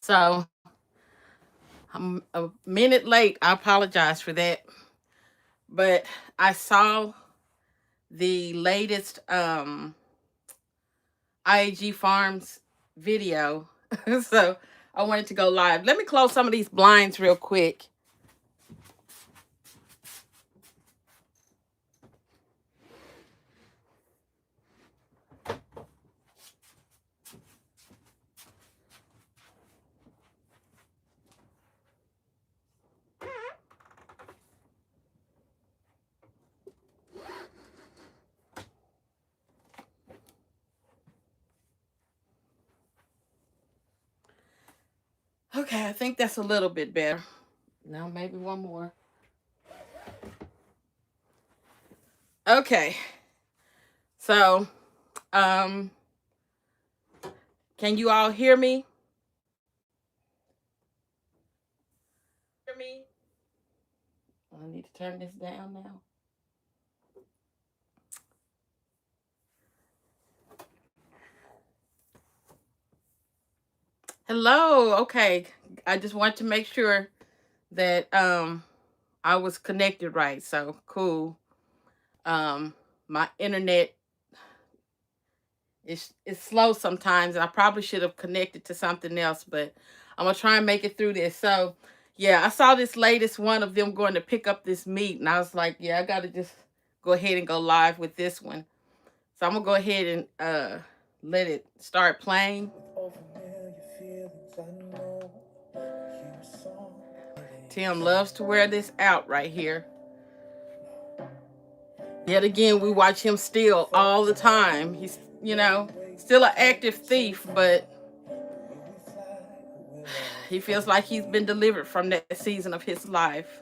So I'm a minute late. I apologize for that. But I saw the latest IAG Farms video. So I wanted to go live. Let me close some of these blinds real quick. Okay, I think that's a little bit better. Now maybe one more. Okay. So, um, can you all hear me? Hear me? I need to turn this down now. Hello. Okay. I just want to make sure that I was connected right. So cool. My internet is slow sometimes. I probably should have connected to something else, but I'm gonna try and make it through this. So yeah, I saw this latest one of them going to pick up this meat, and I was like, yeah, I gotta just go ahead and go live with this one. So I'm gonna go ahead and let it start playing. Tim loves to wear this out right here. Yet again, we watch him steal all the time. He's, still an active thief, but he feels like he's been delivered from that season of his life.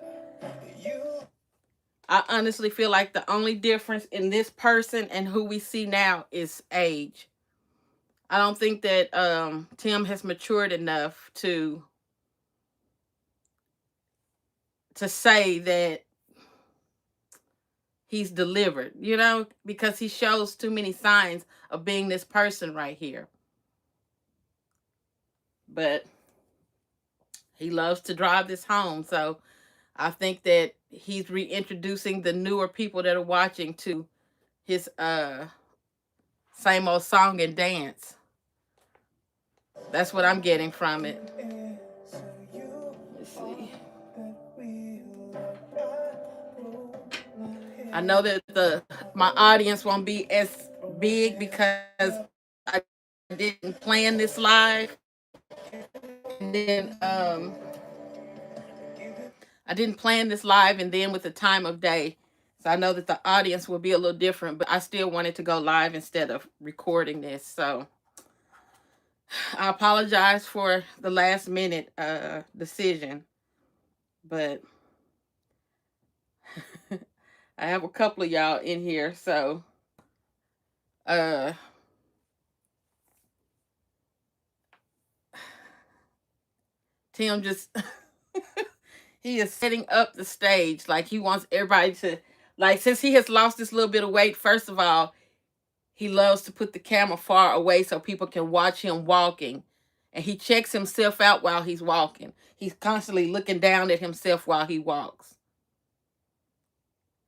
I honestly feel like the only difference in this person and who we see now is age. I don't think that Tim has matured enough to say that he's delivered, because he shows too many signs of being this person right here. But he loves to drive this home, so I think that he's reintroducing the newer people that are watching to his same old song and dance. That's what I'm getting from it. Let's see. I know that my audience won't be as big because I didn't plan this live. And then I didn't plan this live, and then with the time of day. So I know that the audience will be a little different, but I still wanted to go live instead of recording this. So I apologize for the last minute decision, but I have a couple of y'all in here. So Tim just he is setting up the stage. Like he wants everybody to, like, since he has lost this little bit of weight, first of all, he loves to put the camera far away so people can watch him walking. And he checks himself out while he's walking. He's constantly looking down at himself while he walks.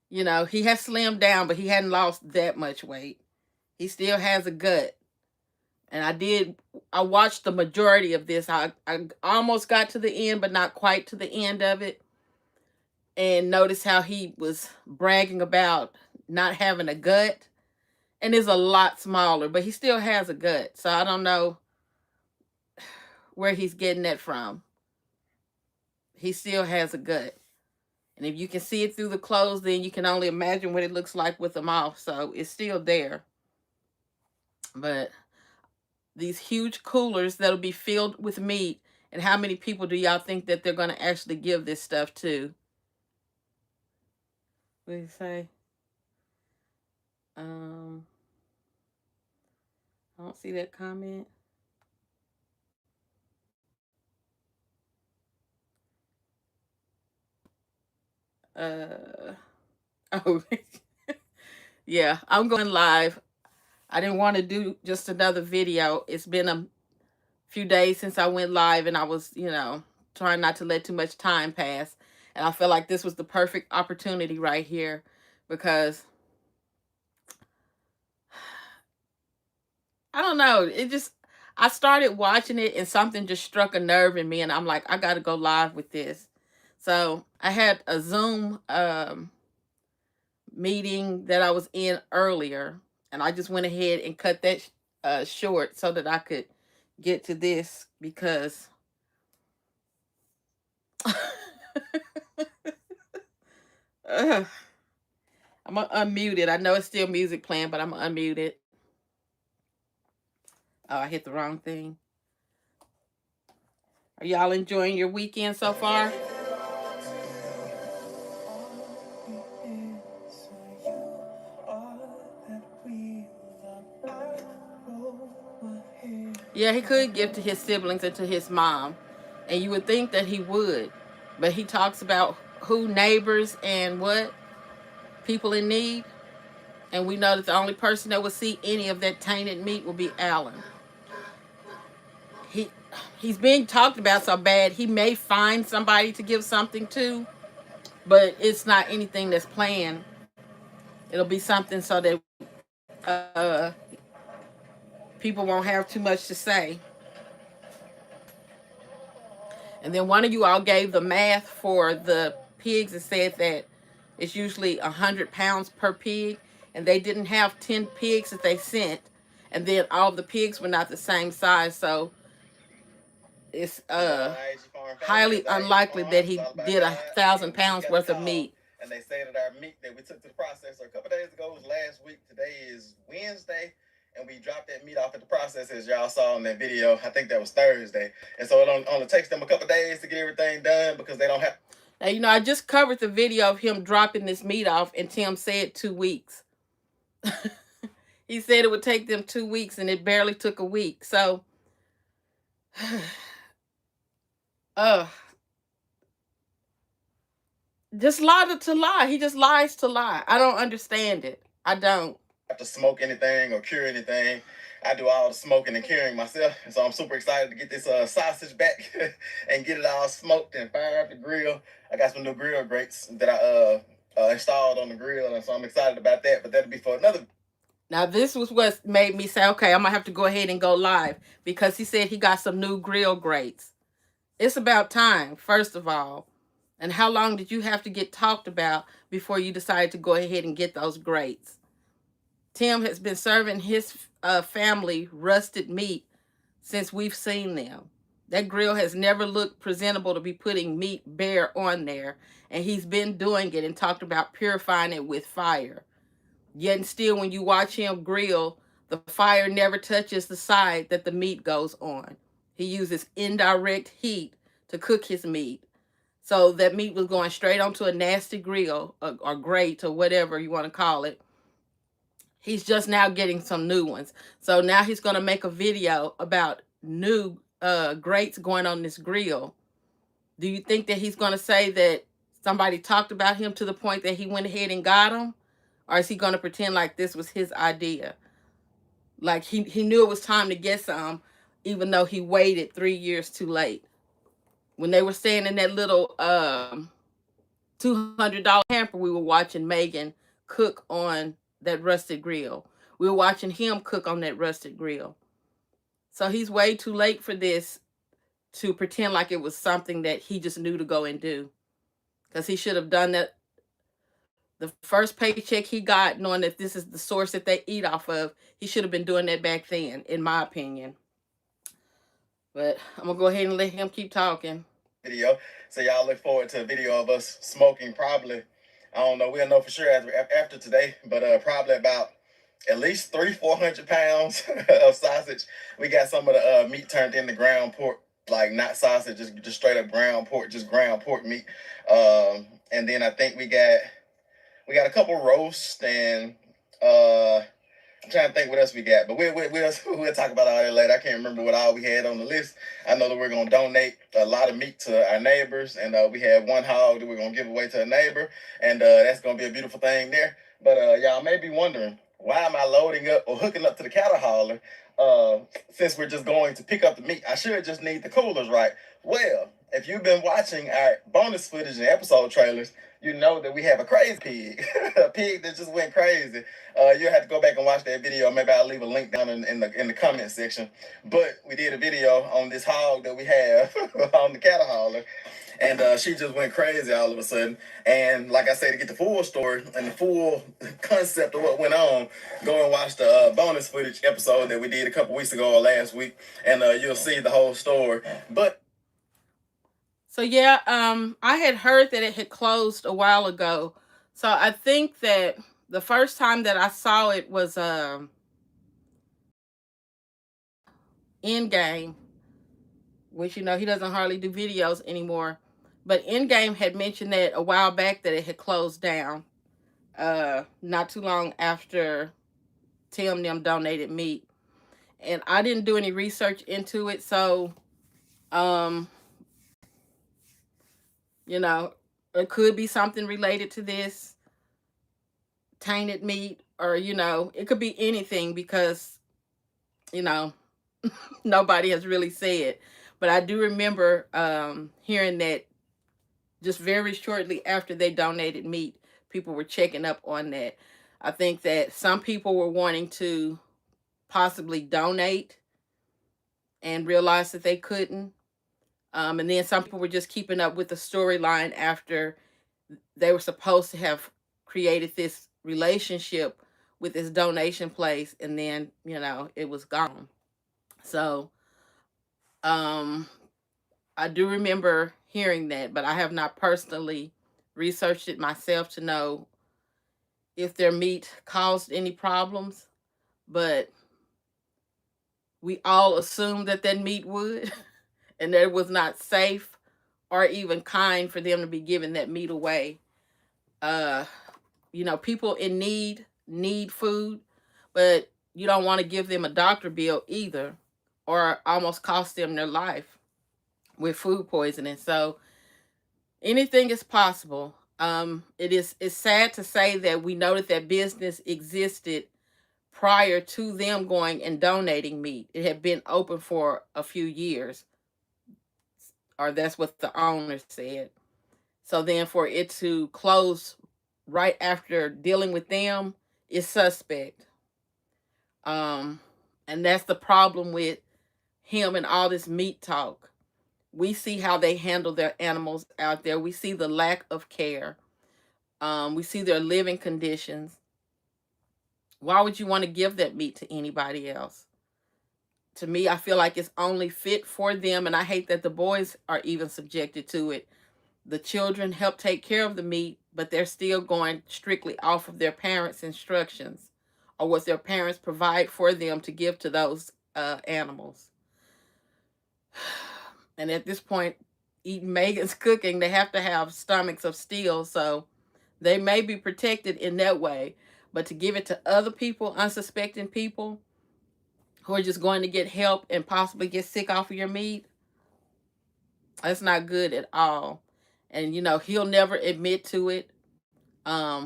He has slimmed down, but he hadn't lost that much weight. He still has a gut. And I watched the majority of this. I almost got to the end, but not quite to the end of it. And notice how he was bragging about not having a gut. And is a lot smaller, but he still has a gut. So I don't know where he's getting that from. He still has a gut. And if you can see it through the clothes, then you can only imagine what it looks like with them off. So it's still there. But these huge coolers that'll be filled with meat, and how many people do y'all think that they're going to actually give this stuff to? What do you say? I don't see that comment. Oh, yeah, I'm going live. I didn't want to do just another video. It's been a few days since I went live, and I was, trying not to let too much time pass. And I felt like this was the perfect opportunity right here, because I don't know, I started watching it and something just struck a nerve in me, and I'm like, I got to go live with this. So I had a Zoom meeting that I was in earlier, and I just went ahead and cut that short so that I could get to this, because I'm gonna unmute it. I know it's still music playing, but I'm gonna unmute it. Oh, I hit the wrong thing. Are y'all enjoying your weekend so far? Yeah, he could give to his siblings and to his mom, and you would think that he would, but he talks about who, neighbors and what, people in need, and we know that the only person that would see any of that tainted meat will be Alan. He's being talked about so bad, he may find somebody to give something to, but it's not anything that's planned. It'll be something so that people won't have too much to say. And then one of you all gave the math for the pigs and said that it's usually 100 pounds per pig, and they didn't have 10 pigs that they sent, and then all the pigs were not the same size, so it's highly unlikely that he did 1,000 pounds worth of meat. And they say that our meat that we took to the processor a couple days ago was last week. Today is Wednesday, and we dropped that meat off at the processor, as y'all saw in that video. I think that was Thursday. And so it only takes them a couple days to get everything done, because they don't have... Now, I just covered the video of him dropping this meat off, and Tim said 2 weeks. He said it would take them 2 weeks, and it barely took a week. So, just lie to lie. He just lies to lie. I don't understand it. I don't have to smoke anything or cure anything. I do all the smoking and curing myself, and so I'm super excited to get this sausage back and get it all smoked and fire up the grill. I got some new grill grates that I installed on the grill, and so I'm excited about that. But that'll be for another. Now, this was what made me say, okay, I'm gonna have to go ahead and go live, because he said he got some new grill grates. It's about time, first of all. And how long did you have to get talked about before you decided to go ahead and get those grates? Tim has been serving his family rusted meat since we've seen them. That grill has never looked presentable to be putting meat bare on there, and he's been doing it and talked about purifying it with fire. Yet and still, when you watch him grill, the fire never touches the side that the meat goes on. He uses indirect heat to cook his meat. So that meat was going straight onto a nasty grill, or grate, or whatever you want to call it. He's just now getting some new ones. So now he's going to make a video about new grates going on this grill. Do you think that he's going to say that somebody talked about him to the point that he went ahead and got them? Or is he going to pretend like this was his idea? Like he knew it was time to get some, even though he waited 3 years too late. When they were staying in that little $200 hamper, we were watching Megan cook on that rusted grill. We were watching him cook on that rusted grill. So he's way too late for this to pretend like it was something that he just knew to go and do. Because he should have done that the first paycheck he got, knowing that this is the source that they eat off of. He should have been doing that back then, in my opinion. But I'm going to go ahead and let him keep talking. Video. So y'all look forward to a video of us smoking, probably, I don't know, we'll know for sure after today, but probably about at least 300-400 pounds of sausage. We got some of the meat turned into ground pork, like not sausage, just straight up ground pork, just ground pork meat. And then I think we got a couple roasts, and I'm trying to think what else we got, but we'll talk about all that later. I can't remember what all we had on the list. I know that we're going to donate a lot of meat to our neighbors, and we have one hog that we're going to give away to a neighbor, and that's going to be a beautiful thing there. But y'all may be wondering, why am I loading up or hooking up to the cattle hauler since we're just going to pick up the meat, I should just need the coolers, right? Well, if you've been watching our bonus footage and episode trailers, you know that we have a crazy pig, a pig that just went crazy. You have to go back and watch that video. Maybe I'll leave a link down in the comment section. But we did a video on this hog that we have on the cattle hauler, and she just went crazy all of a sudden. And like I said, to get the full story and the full concept of what went on, go and watch the bonus footage episode that we did a couple weeks ago or last week, and you'll see the whole story. But so yeah, I had heard that it had closed a while ago. So I think that the first time that I saw it was Endgame, which he doesn't hardly do videos anymore. But Endgame had mentioned that a while back that it had closed down. Not too long after Tim them donated meat. And I didn't do any research into it, so it could be something related to this tainted meat, or it could be anything, because nobody has really said. But I do remember hearing that just very shortly after they donated meat, people were checking up on that. I think that some people were wanting to possibly donate and realized that they couldn't. And then some people were just keeping up with the storyline after they were supposed to have created this relationship with this donation place, and then it was gone. So I do remember hearing that, but I have not personally researched it myself to know if their meat caused any problems. But we all assumed that meat would, and that it was not safe or even kind for them to be giving that meat away. People in need food, but you don't want to give them a doctor bill either, or almost cost them their life with food poisoning. So anything is possible. It's sad to say that we know that business existed prior to them going and donating meat. It had been open for a few years, or that's what the owner said. So then for it to close right after dealing with them is suspect. And that's the problem with him and all this meat talk. We see how they handle their animals out there. We see the lack of care. We see their living conditions. Why would you want to give that meat to anybody else? To me, I feel like it's only fit for them, and I hate that the boys are even subjected to it. The children help take care of the meat, but they're still going strictly off of their parents' instructions, or what their parents provide for them to give to those animals. And at this point, eating Megan's cooking, they have to have stomachs of steel, so they may be protected in that way. But to give it to other people, unsuspecting people, who are just going to get help and possibly get sick off of your meat, that's not good at all. And he'll never admit to it.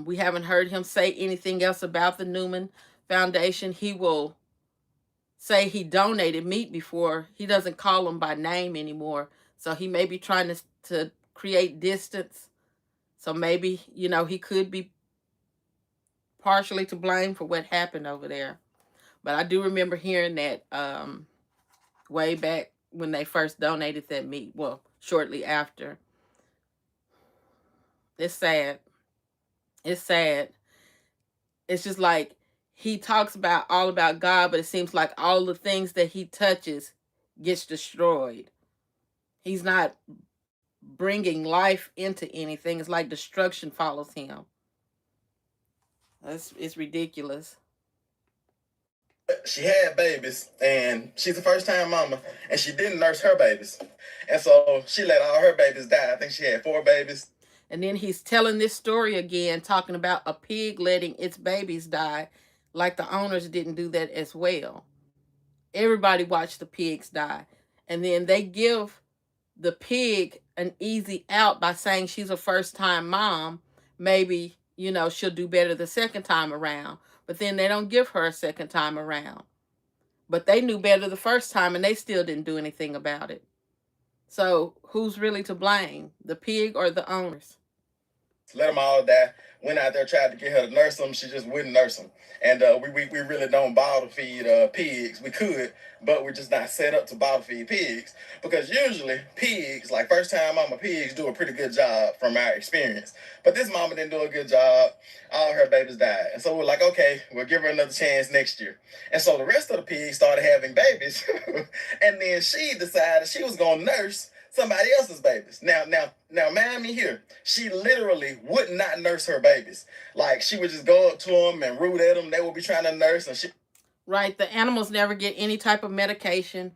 We haven't heard him say anything else about the Newman Foundation. He will say he donated meat before. He doesn't call them by name anymore. So he may be trying to create distance. So maybe, he could be partially to blame for what happened over there. But I do remember hearing that way back when they first donated that meat. Well, shortly after. It's sad. It's sad. It's just like he talks about all about God, but it seems like all the things that he touches gets destroyed. He's not bringing life into anything. It's like destruction follows him. It's ridiculous. She had babies, and she's a first-time mama, and she didn't nurse her babies, and so she let all her babies die. I think she had 4 babies. And then he's telling this story again, talking about a pig letting its babies die, like the owners didn't do that as well. Everybody watched the pigs die. And then they give the pig an easy out by saying she's a first-time mom. Maybe, she'll do better the second time around. But then they don't give her a second time around. But they knew better the first time and they still didn't do anything about it. So who's really to blame? The pig or the owners? Let them all die. Went out there, tried to get her to nurse them. She just wouldn't nurse them. And we really don't bottle feed pigs. We could, but we're just not set up to bottle feed pigs. Because usually pigs, like first time mama pigs, do a pretty good job from our experience. But this mama didn't do a good job. All her babies died. And so we're like, okay, we'll give her another chance next year. And so the rest of the pigs started having babies. And then she decided she was going to nurse somebody else's babies. Now, mind me here. She literally would not nurse her babies. Like, she would just go up to them and root at them. They would be trying to nurse, and she. Right. The animals never get any type of medication.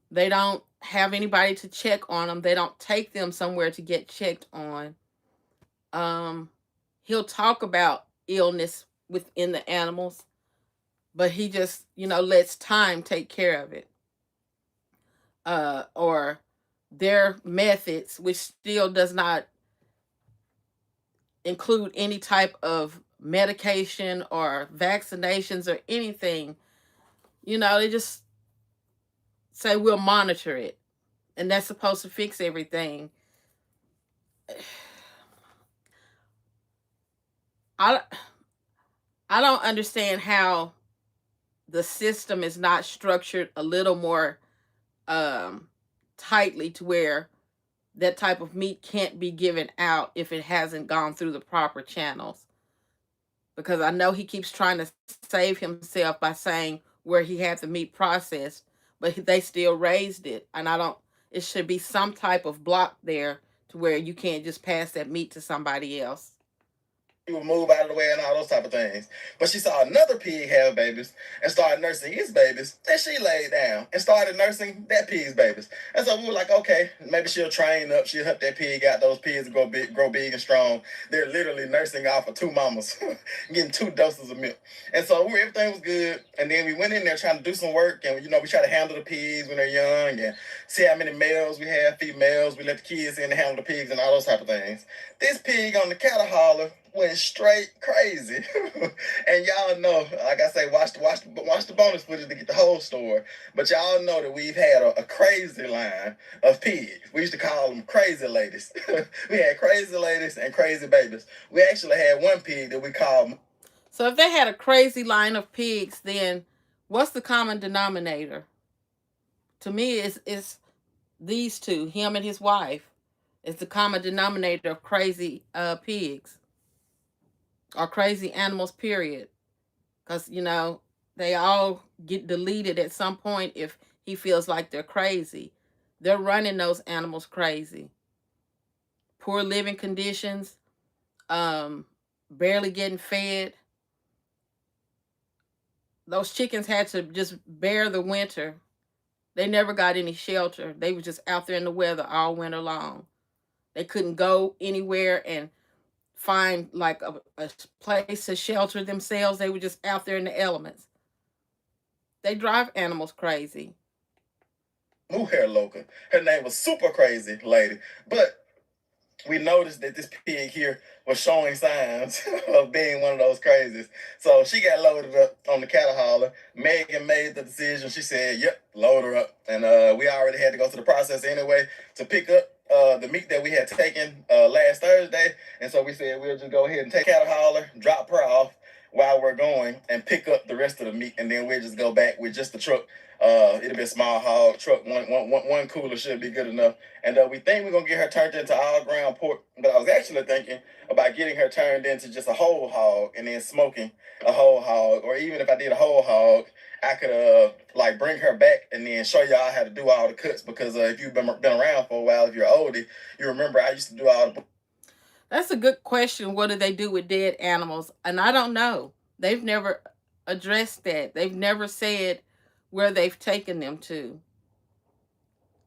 They don't have anybody to check on them. They don't take them somewhere to get checked on. He'll talk about illness within the animals, but he just, lets time take care of it. Or their methods, which still does not include any type of medication or vaccinations or anything. They just say we'll monitor it, and that's supposed to fix everything. I I don't understand how the system is not structured a little more tightly to where that type of meat can't be given out if it hasn't gone through the proper channels. Because I know he keeps trying to save himself by saying where he had the meat processed, but they still raised it. And it should be some type of block there to where you can't just pass that meat to somebody else. He would move out of the way and all those type of things. But she saw another pig have babies and started nursing his babies. Then she laid down and started nursing that pig's babies. And so we were like, okay, maybe she'll train up. She'll help that pig out. Those pigs grow big and strong. They're literally nursing off of two mamas, getting 2 doses of milk. And so everything was good. And then we went in there trying to do some work. And, we try to handle the pigs when they're young and see how many males we have, females. We let the kids in to handle the pigs and all those type of things. This pig on the cattle hauler went straight crazy. And y'all know, like I say, watch the bonus footage to get the whole story. But y'all know that we've had a crazy line of pigs. We used to call them crazy ladies. We had crazy ladies and crazy babies. We actually had one pig that we called. So if they had a crazy line of pigs, then what's the common denominator? To me, it's these two, him and his wife. It's the common denominator of crazy pigs or crazy animals, period. Because, they all get deleted at some point if he feels like they're crazy. They're running those animals crazy. Poor living conditions, barely getting fed. Those chickens had to just bear the winter. They never got any shelter. They were just out there in the weather all winter long. They couldn't go anywhere and find like a place to shelter themselves. They were just out there in the elements. They drive animals crazy. New hair loca. Her name was Super Crazy Lady. But we noticed that this pig here was showing signs of being one of those crazies. So she got loaded up on the cattle hauler. Megan made the decision. She said, yep, load her up. And we already had to go through the process anyway to pick up the meat that we had taken last Thursday. And so we said we'll just go ahead and take cattle hauler, drop her off while we're going, and pick up the rest of the meat. And then we'll just go back with just the truck. It'll be a small hog truck. One cooler should be good enough. And we think we're going to get her turned into all ground pork. But I was actually thinking about getting her turned into just a whole hog and then smoking a whole hog. Or even if I did a whole hog, I could bring her back and then show y'all how to do all the cuts. Because if you've been around for a while, if you're oldie, you remember I used to do all the. That's a good question. What do they do with dead animals? And I don't know. They've never addressed that. They've never said where they've taken them to.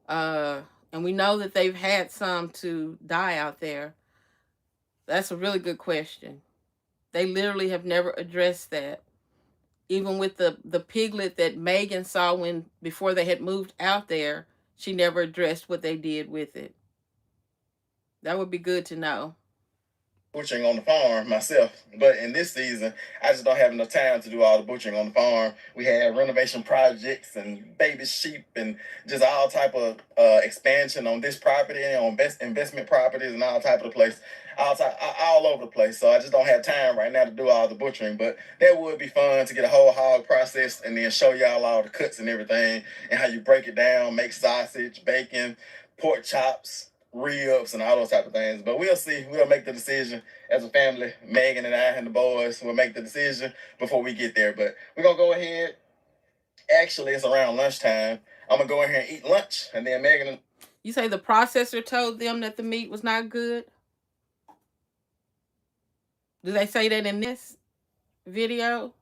And we know that they've had some to die out there. That's a really good question. They literally have never addressed that. Even with the piglet that Megan saw before they had moved out there, she never addressed what they did with it. That would be good to know. butchering on the farm myself, but in this season, I just don't have enough time to do all the butchering on the farm. We have renovation projects and baby sheep and just all type of expansion on this property and on investment properties and all type of the place, all over the place. So I just don't have time right now to do all the butchering. But that would be fun to get a whole hog processed and then show y'all all the cuts and everything and how you break it down, make sausage, bacon, pork chops, ribs, and all those type of things. But we'll see. We'll make the decision as a family. Megan and I and the boys will make the decision before we get there. But we're gonna go ahead. Actually, it's around lunchtime. I'm gonna go in here and eat lunch, and then Megan and You say the processor told them that the meat was not good? Did they say that in this video?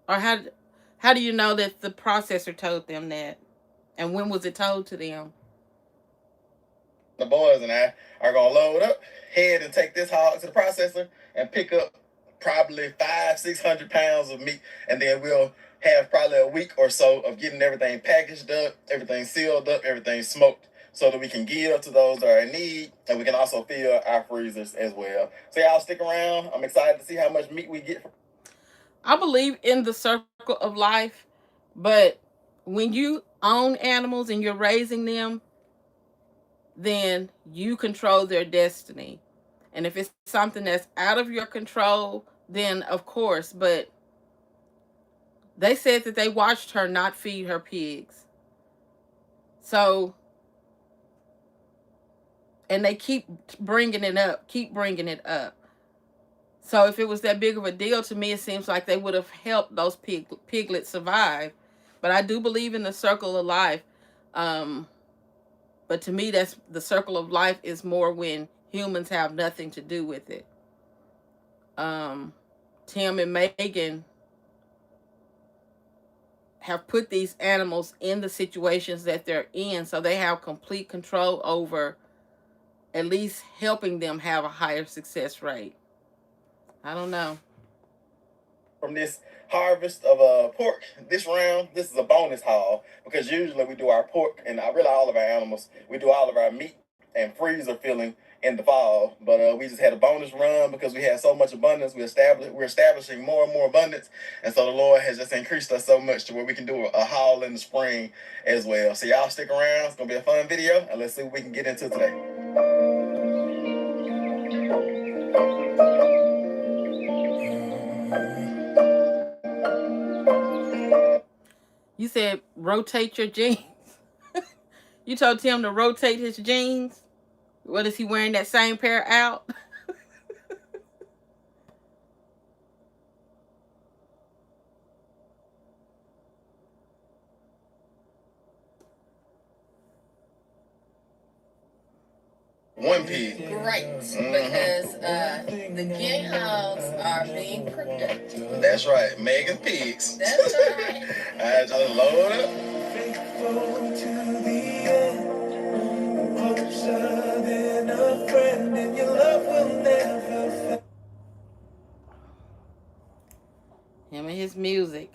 Or how do you know that the processor told them that? And when was it told to them? the boys and I are gonna load up, head and take this hog to the processor and pick up probably 500-600 pounds of meat, and then we'll have probably a week or so of getting everything packaged up, everything sealed up, everything smoked, so that we can give to those that are in need, and we can also fill our freezers as well. So y'all stick around. I'm excited to see how much meat we get. I believe in the circle of life, but when you own animals and you're raising them, then you control their destiny. And if it's something that's out of your control, then of course, but they said that they watched her not feed her pigs. So, and they keep bringing it up, keep bringing it up. So if it was that big of a deal, to me, it seems like they would have helped those piglets survive. But I do believe in the circle of life. But to me, that's the circle of life is more when humans have nothing to do with it. Tim and Megan have put these animals in the situations that they're in, so they have complete control over at least helping them have a higher success rate. I don't know. From this harvest of pork this round, this is a bonus haul because usually we do our pork and really all of our animals, we do all of our meat and freezer filling in the fall, but we just had a bonus run because we had so much abundance. We're establishing more and more abundance, and so the Lord has just increased us so much to where we can do a haul in the spring as well. So y'all stick around. It's gonna be a fun video, and let's see what we can get into today. You said rotate your jeans. You told Tim to rotate his jeans. What is he wearing that same pair out? One pig. Great, because the guinea hogs are being productive. That's right, Megan pigs. That's right. I just load up. Faithful to the end, closer than a friend, and your love will never fail. Him and his music.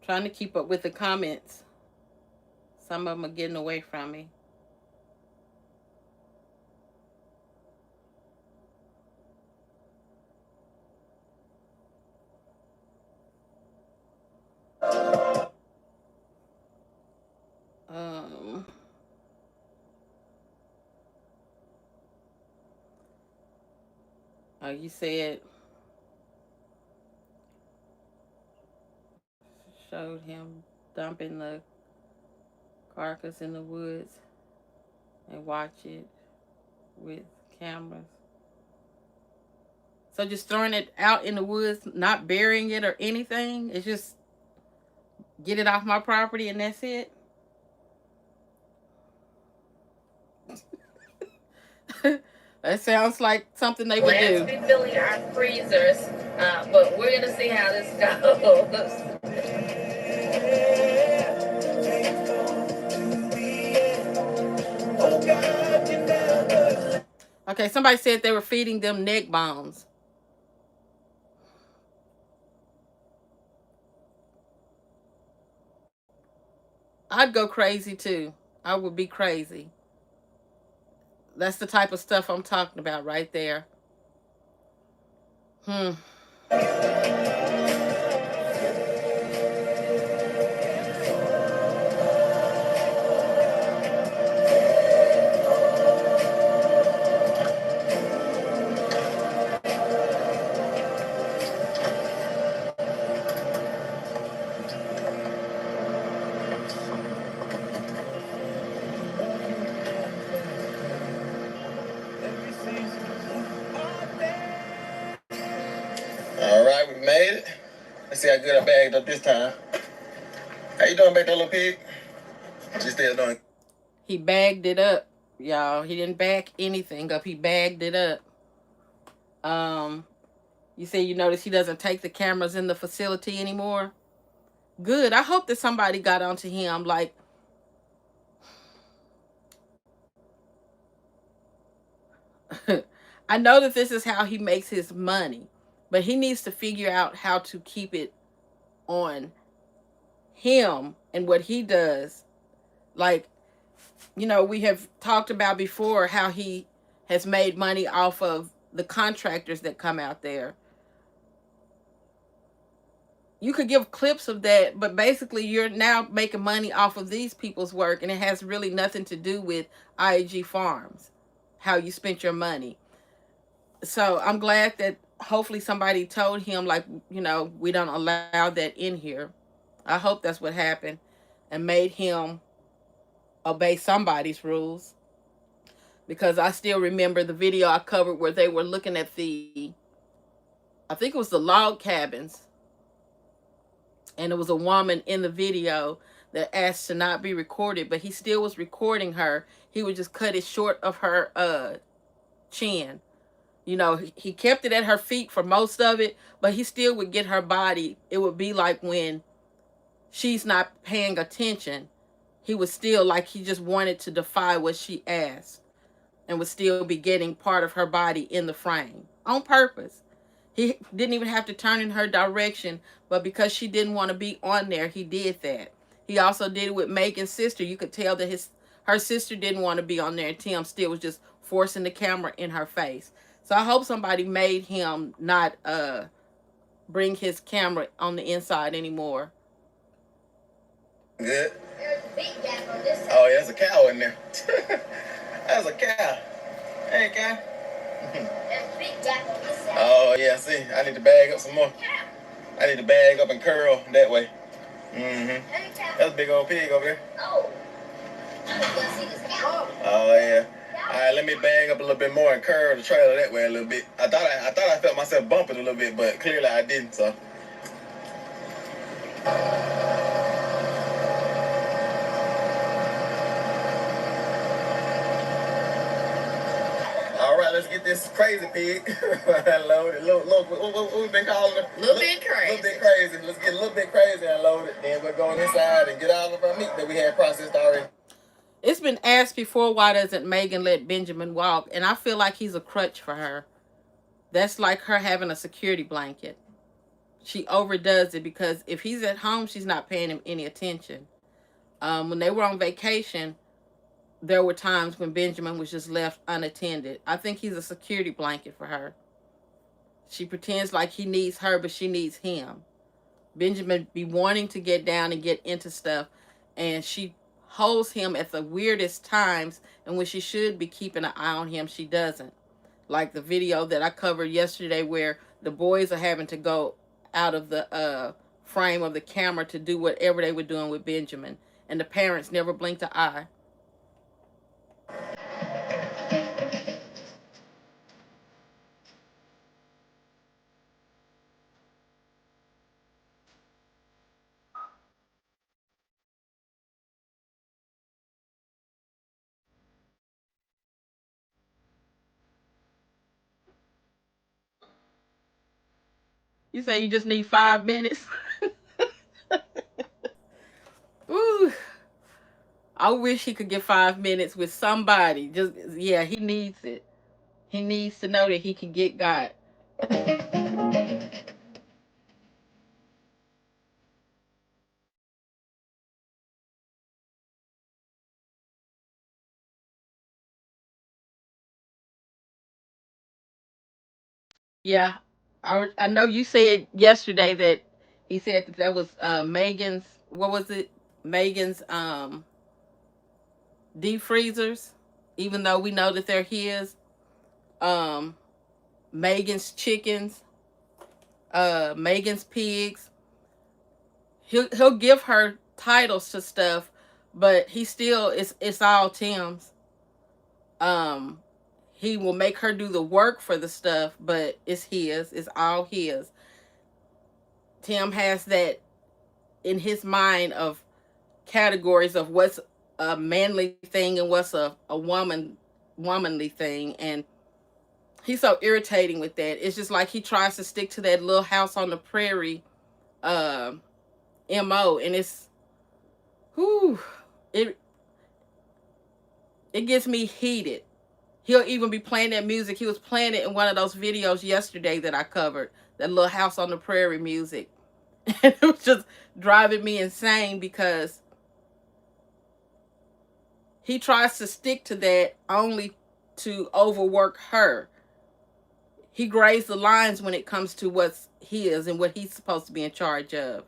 Trying to keep up with the comments. Some of them are getting away from me. You said showed him dumping the carcass in the woods and watch it with cameras. So just throwing it out in the woods, not burying it or anything. It's just get it off my property and that's it. That sounds like something they would do. Let's be filling our freezers, but we're gonna see how this goes. Okay, somebody said they were feeding them neck bones. I'd go crazy too. I would be crazy. That's the type of stuff I'm talking about right there. Hmm. All right, we made it. Let's see how good I bagged up this time. How you doing back there, little pig? She still doing. He bagged it up, y'all. He didn't bag anything up. He bagged it up. Um, you say you notice he doesn't take the cameras in the facility anymore. Good. I hope that somebody got onto him. Like, I know that this is how he makes his money, but he needs to figure out how to keep it on him and what he does. Like, we have talked about before how he has made money off of the contractors that come out there. You could give clips of that, but basically you're now making money off of these people's work, and it has really nothing to do with IAG Farms, how you spent your money. So I'm glad that hopefully somebody told him, like, we don't allow that in here. I hope that's what happened and made him obey somebody's rules, because I still remember the video I covered where they were looking at I think it was the log cabins, and it was a woman in the video that asked to not be recorded, but he still was recording her. He would just cut it short of her chin. He kept it at her feet for most of it, but he still would get her body. It would be like when she's not paying attention, he was still like he just wanted to defy what she asked, and would still be getting part of her body in the frame on purpose. He didn't even have to turn in her direction, but because she didn't want to be on there, he did that. He also did it with Megan's sister. You could tell that her sister didn't want to be on there, and Tim still was just forcing the camera in her face. So I hope somebody made him not bring his camera on the inside anymore. Good. There's a big gap on this side. Oh, yeah, there's a cow in there. That's a cow. Hey, cow. There's a big gap on this side. Oh, yeah, see, I need to bag up some more. I need to bag up and curl that way. Mm-hmm. That's a big old pig over there. Oh. I'm gonna see this cow. Oh, yeah. All right, let me bag up a little bit more and curl the trailer that way a little bit. I thought I felt myself bumping a little bit, but clearly I didn't, so. All right, let's get this crazy pig loaded. Look, what we've been calling it? Little bit crazy. Little bit crazy. Let's get a little bit crazy and load it. Then we're going inside and get all of our meat that we had processed already. It's been asked before, why doesn't Megan let Benjamin walk? And I feel like he's a crutch for her. That's like her having a security blanket. She overdoes it, because if he's at home, she's not paying him any attention. When they were on vacation, there were times when Benjamin was just left unattended. I think he's a security blanket for her. She pretends like he needs her, but she needs him. Benjamin be wanting to get down and get into stuff, and she holds him at the weirdest times, and when she should be keeping an eye on him, she doesn't. Like the video that I covered yesterday where the boys are having to go out of the frame of the camera to do whatever they were doing with Benjamin, and the parents never blinked an eye. You say you just need 5 minutes? Ooh, I wish he could get 5 minutes with somebody. Just, yeah, he needs it. He needs to know that he can get God. Yeah, I know you said yesterday that he said that that was Megan's. What was it? Megan's deep freezers, even though we know that they're his. Um, Megan's chickens, Megan's pigs. He'll give her titles to stuff, but he still it's all Tim's. Um, he will make her do the work for the stuff, but it's his. It's all his. Tim has that in his mind of categories of what's a manly thing and what's a womanly thing, and he's so irritating with that. It's just like he tries to stick to that little house on the prairie uh MO, and it's whew, it it gets me heated. He'll even be playing that music. He was playing it in one of those videos yesterday that I covered, that little house on the prairie music. And it was just driving me insane because he tries to stick to that only to overwork her. He grays the lines when it comes to what's his and what he's supposed to be in charge of.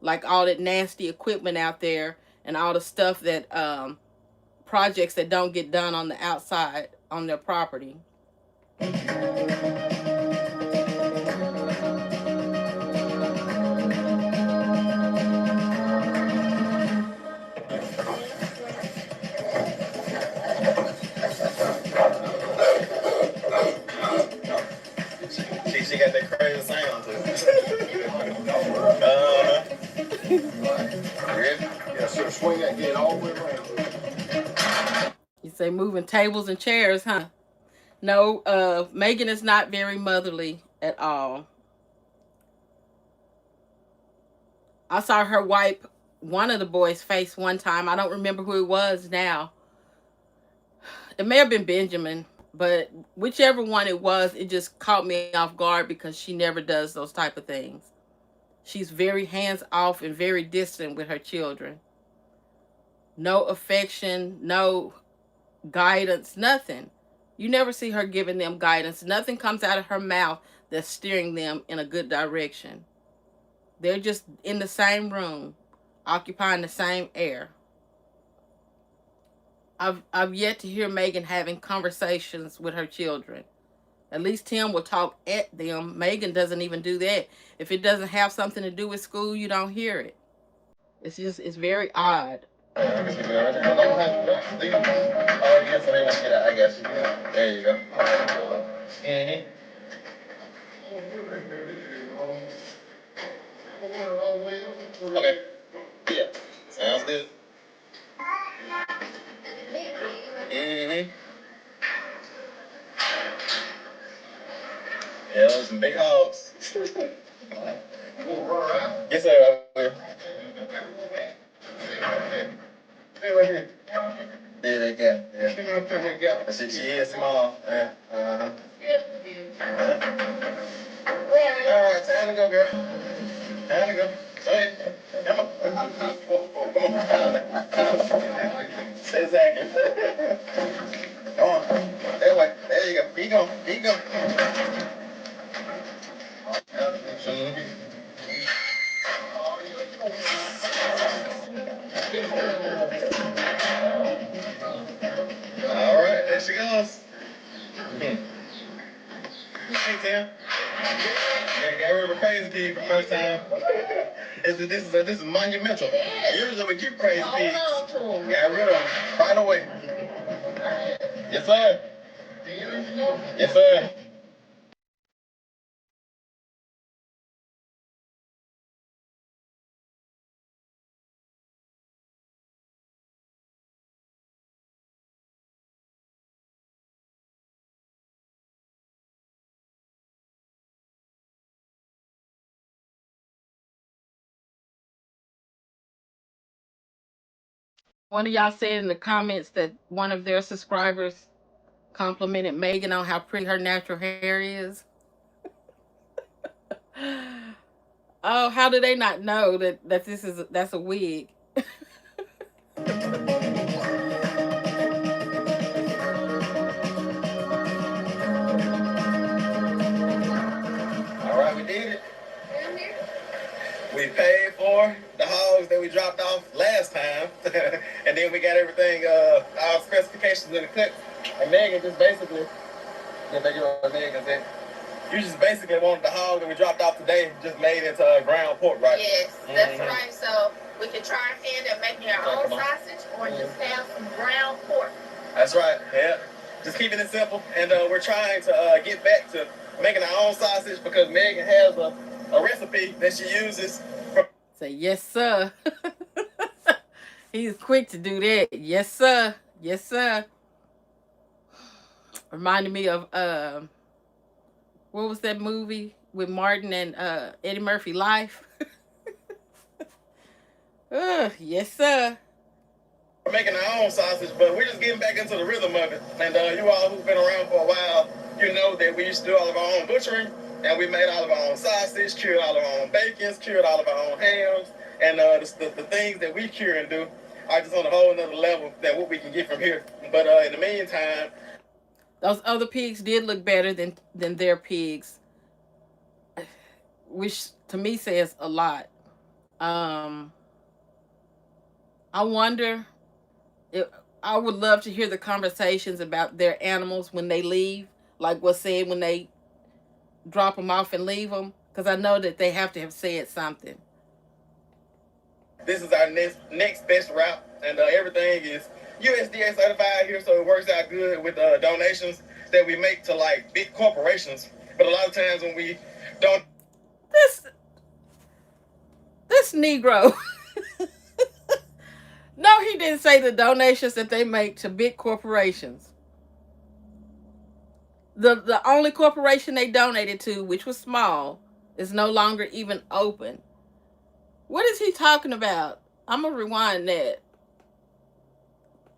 Like all that nasty equipment out there and all the stuff that projects that don't get done on the outside on their property. She got that crazy sound too. Yeah, so swing that head all the way around. You say moving tables and chairs, huh? No, Megan is not very motherly at all. I saw her wipe one of the boys' face one time. I don't remember who it was now. It may have been Benjamin, but whichever one it was, it just caught me off guard because she never does those type of things. She's very hands off and very distant with her children. No affection, no guidance, nothing. You never see her giving them guidance. Nothing comes out of her mouth that's steering them in a good direction. They're just in the same room, occupying the same air. I've yet to hear Megan having conversations with her children. At least Tim will talk at them. Megan doesn't even do that. If it doesn't have something to do with school, you don't hear it. It's very odd. Oh, yes, I want to get out. I guess. There you go. Mm-hmm. Okay. Yeah. Sounds good. Mm-hmm. Yeah, those some big hogs. Yes, sir. I will. Stay right here. Yeah, they can. Yeah. She is small. Yeah. Uh-huh. All right, time to go, girl. Time to go. Go ahead. Come on. Come on. Say exactly. Come on. That way. There you go. Keep going. Keep going. All right, there she goes. Hey, Tim. Yeah, got rid of a crazy pig for the first time. This is monumental. Usually we keep crazy pigs. Got rid of them right away. Yes, sir. Yes, sir. One of y'all said in the comments that one of their subscribers complimented Megan on how pretty her natural hair is. Oh, how do they not know that that's a wig? did it. We paid for the hogs that we dropped off last time, and then we got everything, our specifications in the cut. And Megan just basically, you just basically wanted the hog that we dropped off today just made into ground pork, right? Yes, that's right. So we can try our hand at making our own sausage or just have some ground pork. That's right, yeah. Just keeping it simple. And we're trying to get back to making our own sausage because Megan has a recipe that she uses. Say, yes, sir. He's quick to do that. Yes, sir. Yes, sir. Reminded me of, what was that movie with Martin and Eddie Murphy, Life? Yes, sir. We're making our own sausage, but we're just getting back into the rhythm of it. And you all who've been around for a while, you know that we used to do all of our own butchering, and we made all of our own sausage, cured all of our own bacons, cured all of our own hams, and the things that we cure and do are just on a whole nother level than what we can get from here. But in the meantime, those other pigs did look better than their pigs, which to me says a lot. I wonder if I would love to hear the conversations about their animals when they leave, like what's said when they drop them off and leave them, because I know that they have to have said something. This is our next best route, and everything is USDA certified here, so it works out good with donations that we make to like big corporations. But a lot of times when we don't, this Negro. No, he didn't say the donations that they make to big corporations. The only corporation they donated to, which was small, is no longer even open. What is he talking about? I'm going to rewind that.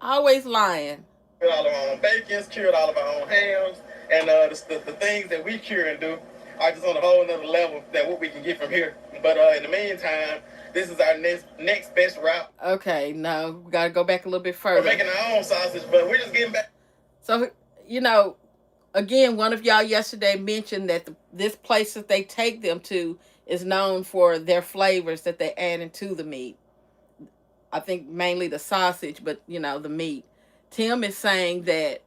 Always lying. Cured all of our own bacons, cured all of our own hams, and the things that we cure and do are just on a whole nother level than what we can get from here. But in the meantime, this is our next best route. Okay, no, we got to go back a little bit further. We're making our own sausage, but we're just getting back. So, you know, again, one of y'all yesterday mentioned that this place that they take them to is known for their flavors that they add into the meat. I think mainly the sausage, but, you know, the meat. Tim is saying that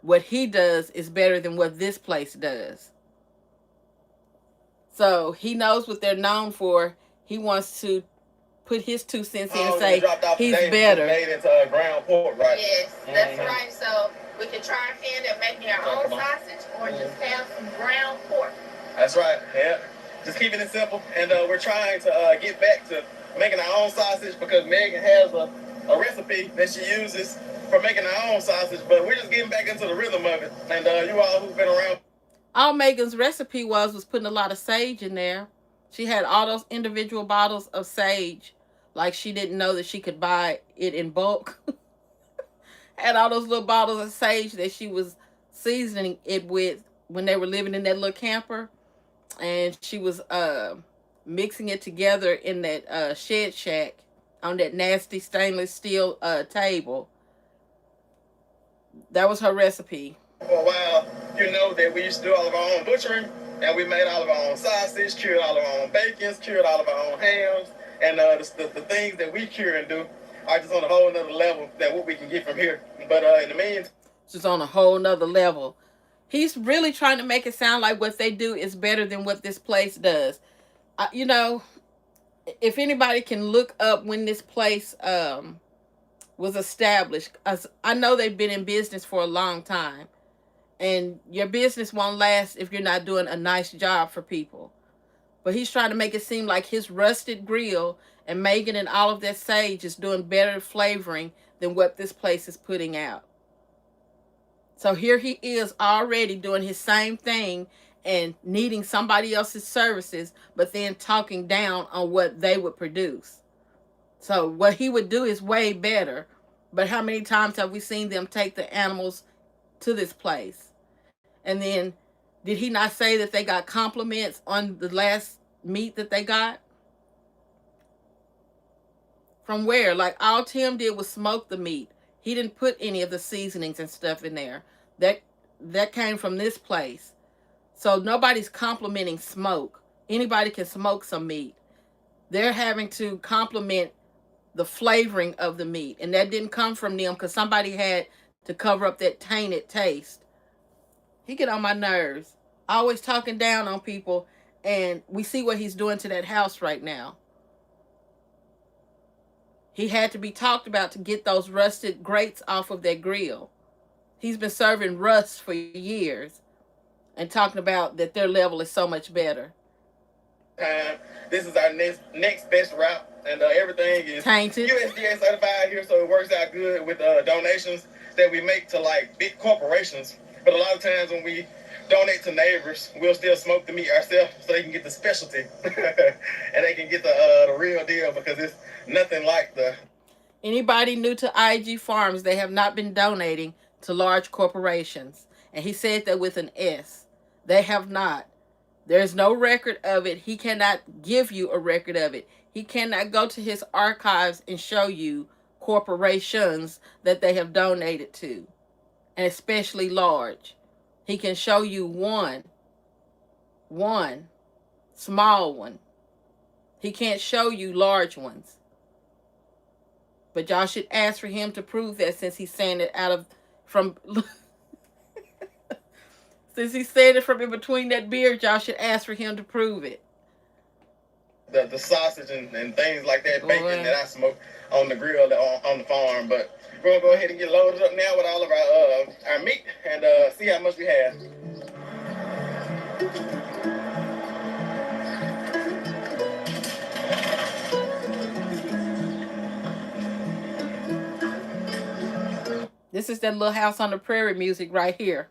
what he does is better than what this place does. So he knows what they're known for. He wants to put his 2 cents in and say he's better. Made into ground pork, right? Yes, that's right. So we can try our hand at making our own sausage or just have some ground pork. That's right, yeah. Just keeping it simple. And we're trying to get back to making our own sausage because Megan has a recipe that she uses for making our own sausage, but we're just getting back into the rhythm of it. And you all who've been around. All Megan's recipe was putting a lot of sage in there. She had all those individual bottles of sage, like she didn't know that she could buy it in bulk. Had all those little bottles of sage that she was seasoning it with when they were living in that little camper. And she was mixing it together in that shed shack on that nasty stainless steel table. That was her recipe. For a while, you know that we used to do all of our own butchering, and we made all of our own sausage, cured all of our own bacons, cured all of our own hams, and the things that we cure and do are just on a whole nother level than what we can get from here. But in the meantime, just on a whole nother level. He's really trying to make it sound like what they do is better than what this place does. You know, if anybody can look up when this place was established, I know they've been in business for a long time. And your business won't last if you're not doing a nice job for people. But he's trying to make it seem like his rusted grill and Megan and all of that sage is doing better flavoring than what this place is putting out. So here he is already doing his same thing and needing somebody else's services, but then talking down on what they would produce. So what he would do is way better. But how many times have we seen them take the animals to this place? And then did he not say that they got compliments on the last meat that they got? From where? Like all Tim did was smoke the meat. He didn't put any of the seasonings and stuff in there. That came from this place. So nobody's complimenting smoke. Anybody can smoke some meat. They're having to compliment the flavoring of the meat. And that didn't come from them because somebody had to cover up that tainted taste. He get on my nerves. Always talking down on people. And we see what he's doing to that house right now. He had to be talked about to get those rusted grates off of that grill. He's been serving rust for years and talking about that their level is so much better. This is our next best route, and everything is tainted, USDA certified here, so it works out good with donations that we make to like big corporations. But a lot of times when we donate to neighbors, we'll still smoke the meat ourselves so they can get the specialty and they can get the real deal, because it's nothing like the. Anybody new to IG Farms, they have not been donating to large corporations. And he said that with an S. They have not. There's no record of it. He cannot give you a record of it. He cannot go to his archives and show you corporations that they have donated to, and especially large. He can show you one small one. He can't show you large ones. But y'all should ask for him to prove that, since he's saying it from since he's saying it from in between that beard. Y'all should ask for him to prove it. The sausage and things like that, bacon that I smoke on the grill on the farm. But we're gonna go ahead and get loaded up now with all of our meat and see how much we have. This is that Little House on the Prairie music right here.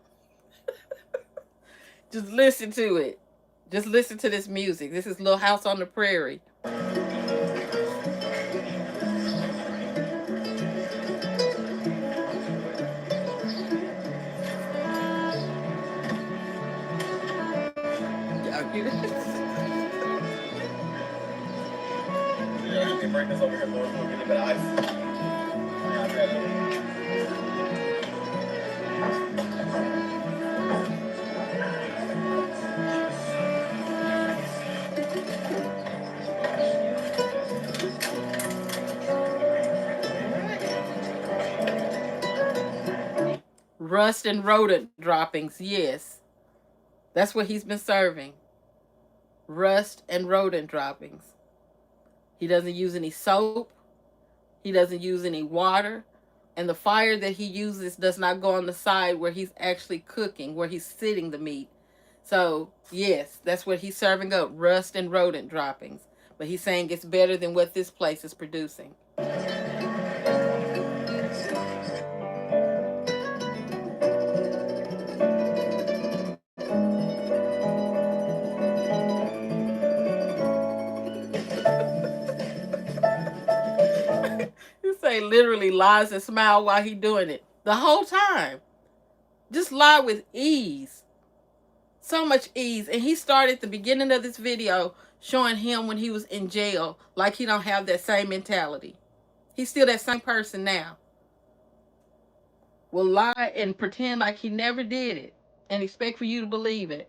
Just listen to it. Just listen to this music. This is Little House on the Prairie. Yeah, you can bring this over here, boys. We'll get a bit of ice. Rust and rodent droppings, yes. That's what he's been serving. Rust and rodent droppings. He doesn't use any soap. He doesn't use any water. And the fire that he uses does not go on the side where he's actually cooking, where he's sitting the meat. So, yes, that's what he's serving up, rust and rodent droppings. But he's saying it's better than what this place is producing. You say literally lies and smile while he doing it. The whole time. Just lie with ease. So much ease. And he started the beginning of this video showing him when he was in jail, like he don't have that same mentality. He's still that same person now. Will lie and pretend like he never did it and expect for you to believe it.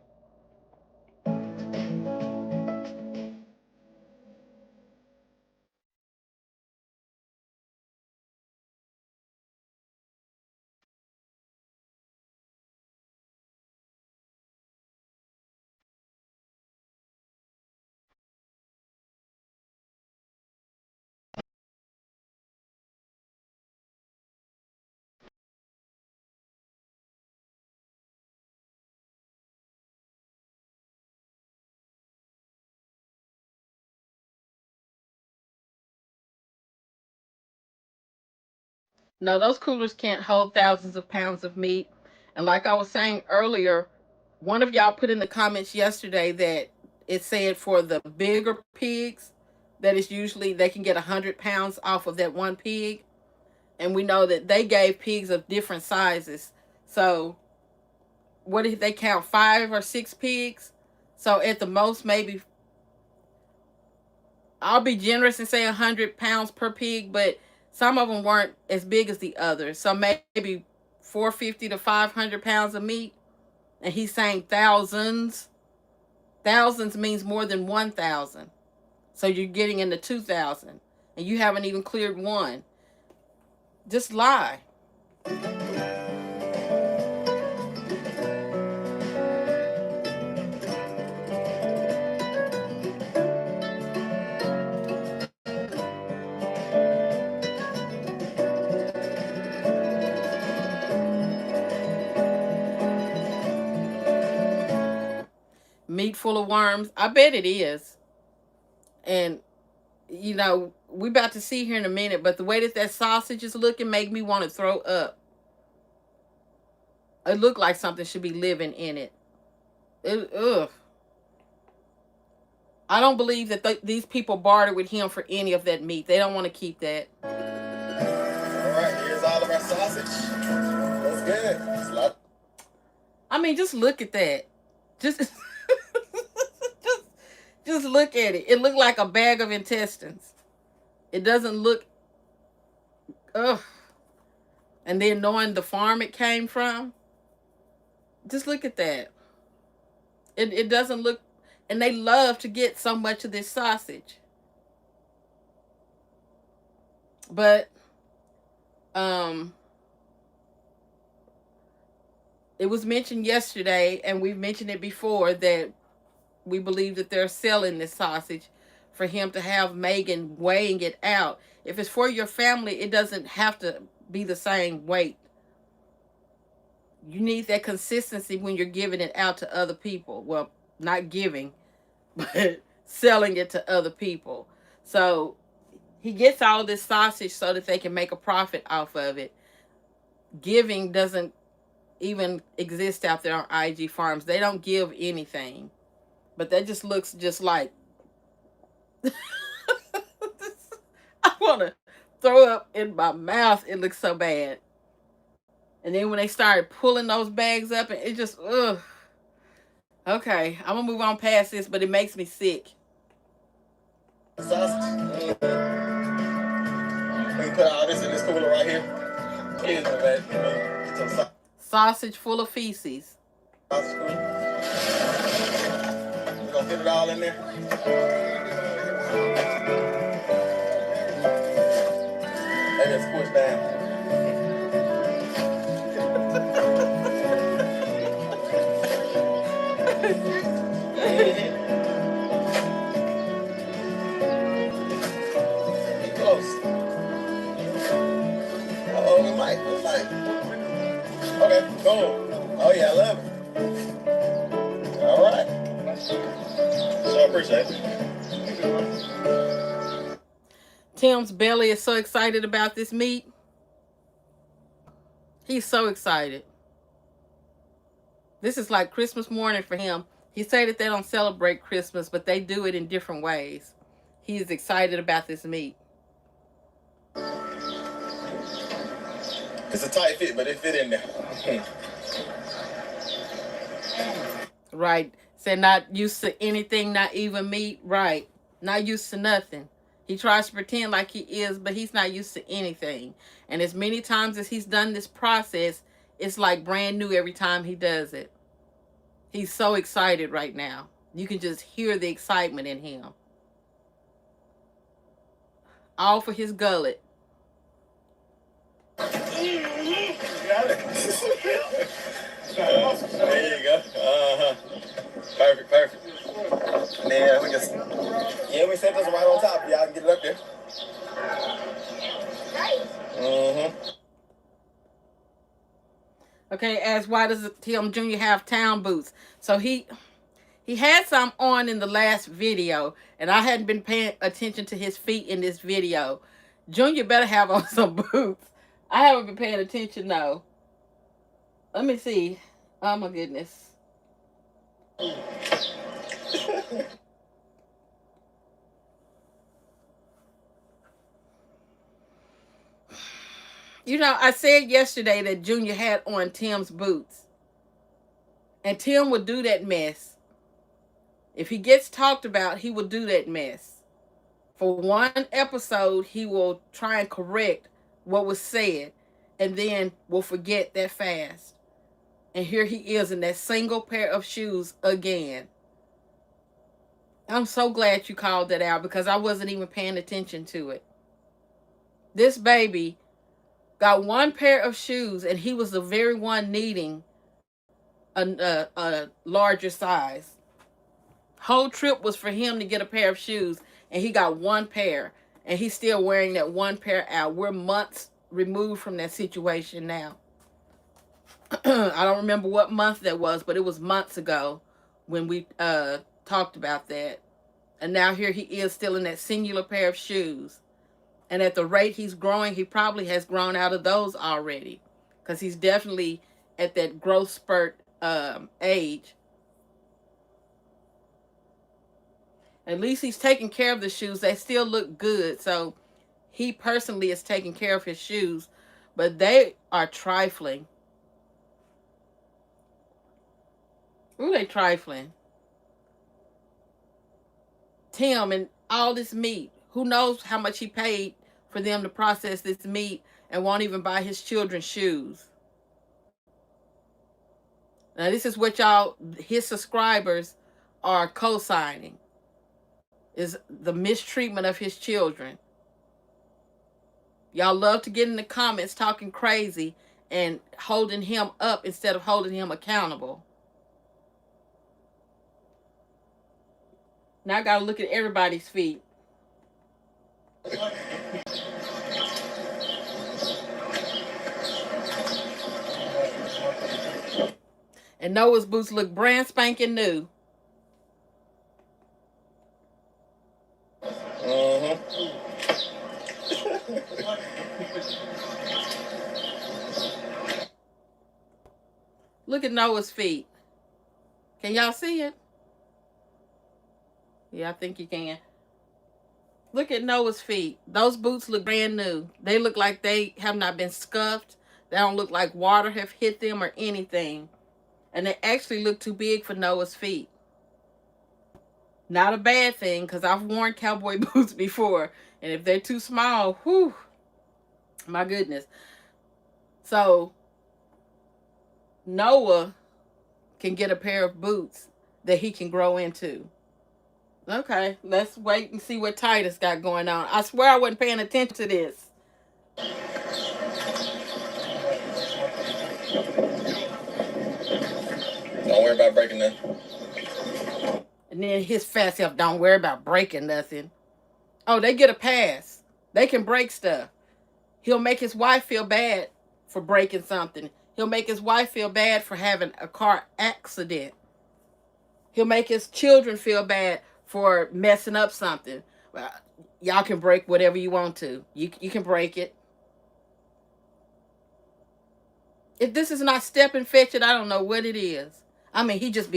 No, those coolers can't hold thousands of pounds of meat. And like I was saying earlier, one of y'all put in the comments yesterday that it said for the bigger pigs that it's usually they can get 100 pounds off of that one pig. And we know that they gave pigs of different sizes. So what if they count 5 or 6 pigs? So at the most, maybe I'll be generous and say 100 pounds per pig, but some of them weren't as big as the others. So maybe 450 to 500 pounds of meat. And he's saying thousands. Thousands means more than 1,000. So you're getting into 2,000. And you haven't even cleared one. Just lie. Meat full of worms. I bet it is. And, you know, we about to see here in a minute, but the way that sausage is looking make me want to throw up. It looked like something should be living in it. Ugh. I don't believe that these people bartered with him for any of that meat. They don't want to keep that. All right, here's all of our sausage. That's good. I mean, just look at that. Just, just look at it. It looked like a bag of intestines. It doesn't look. Ugh. And then knowing the farm it came from. Just look at that. It doesn't look. And they love to get so much of this sausage. But it was mentioned yesterday, and we've mentioned it before, that we believe that they're selling this sausage for him to have Megan weighing it out. If it's for your family, it doesn't have to be the same weight. You need that consistency when you're giving it out to other people. Well, not giving, but selling it to other people. So he gets all this sausage so that they can make a profit off of it. Giving doesn't even exist out there on IG farms. They don't give anything. But that just looks just like I want to throw up in my mouth. It looks so bad. And then when they started pulling those bags up, and it just, ugh. Okay, I'm going to move on past this, but it makes me sick. Sausage. We can put all this in this cooler right here. Excuse me, man. Sausage full of feces. Sausage cooler. We're going to fit it all in there. Maybe it's pushed down. Close. Oh, we might. Okay, boom. Oh yeah, I love it. All right. So I appreciate it. Tim's belly is so excited about this meat. He's so excited. This is like Christmas morning for him. He say that they don't celebrate Christmas, but they do it in different ways. He is excited about this meat. It's a tight fit, but it fit in there. Right. Said not used to anything, not even meat. Right. Not used to nothing. He tries to pretend like he is, but he's not used to anything. And as many times as he's done this process, it's like brand new every time he does it. He's so excited right now. You can just hear the excitement in him. All for his gullet. Got it. There you go. Perfect. Yeah, we just we set this right on top. Y'all can get it up there. Mm-hmm. Okay, as why does Tim Jr. have town boots? So he had some on in the last video, and I hadn't been paying attention to his feet in this video. Junior better have on some boots. I haven't been paying attention, no. Let me see. Oh my goodness. You know, I said yesterday that Junior had on Tim's boots. And Tim would do that mess. If he gets talked about, he will do that mess. For one episode, he will try and correct what was said, and then will forget that fast. And here he is in that single pair of shoes again. I'm so glad you called that out because I wasn't even paying attention to it. This baby got one pair of shoes, and he was the very one needing a larger size. Whole trip was for him to get a pair of shoes, and he got one pair, and he's still wearing that one pair out. We're months removed from that situation now. I don't remember what month that was, but it was months ago when we talked about that. And now here he is still in that singular pair of shoes. And at the rate he's growing, he probably has grown out of those already, because he's definitely at that growth spurt age. At least he's taking care of the shoes. They still look good. So he personally is taking care of his shoes, but they are trifling. Ooh, they trifling. Tim and all this meat. Who knows how much he paid for them to process this meat and won't even buy his children shoes. Now this is what his subscribers are co-signing. Is the mistreatment of his children. Y'all love to get in the comments talking crazy and holding him up instead of holding him accountable. Now I gotta look at everybody's feet. And Noah's boots look brand spanking new. Look at Noah's feet. Can y'all see it? Yeah, I think you can. Look at Noah's feet. Those boots look brand new. They look like they have not been scuffed. They don't look like water have hit them or anything. And they actually look too big for Noah's feet. Not a bad thing, because I've worn cowboy boots before. And if they're too small, whew, my goodness. So Noah can get a pair of boots that he can grow into. Okay, let's wait and see what Titus got going on. I swear I wasn't paying attention to this. Don't worry about breaking that. And then his fat self, don't worry about breaking nothing. Oh, they get a pass. They can break stuff. He'll make his wife feel bad for breaking something. He'll make his wife feel bad for having a car accident. He'll make his children feel bad for messing up something. Well, y'all can break whatever you want to. You can break it. If this is not step and fetch it, I don't know what it is. I mean, he just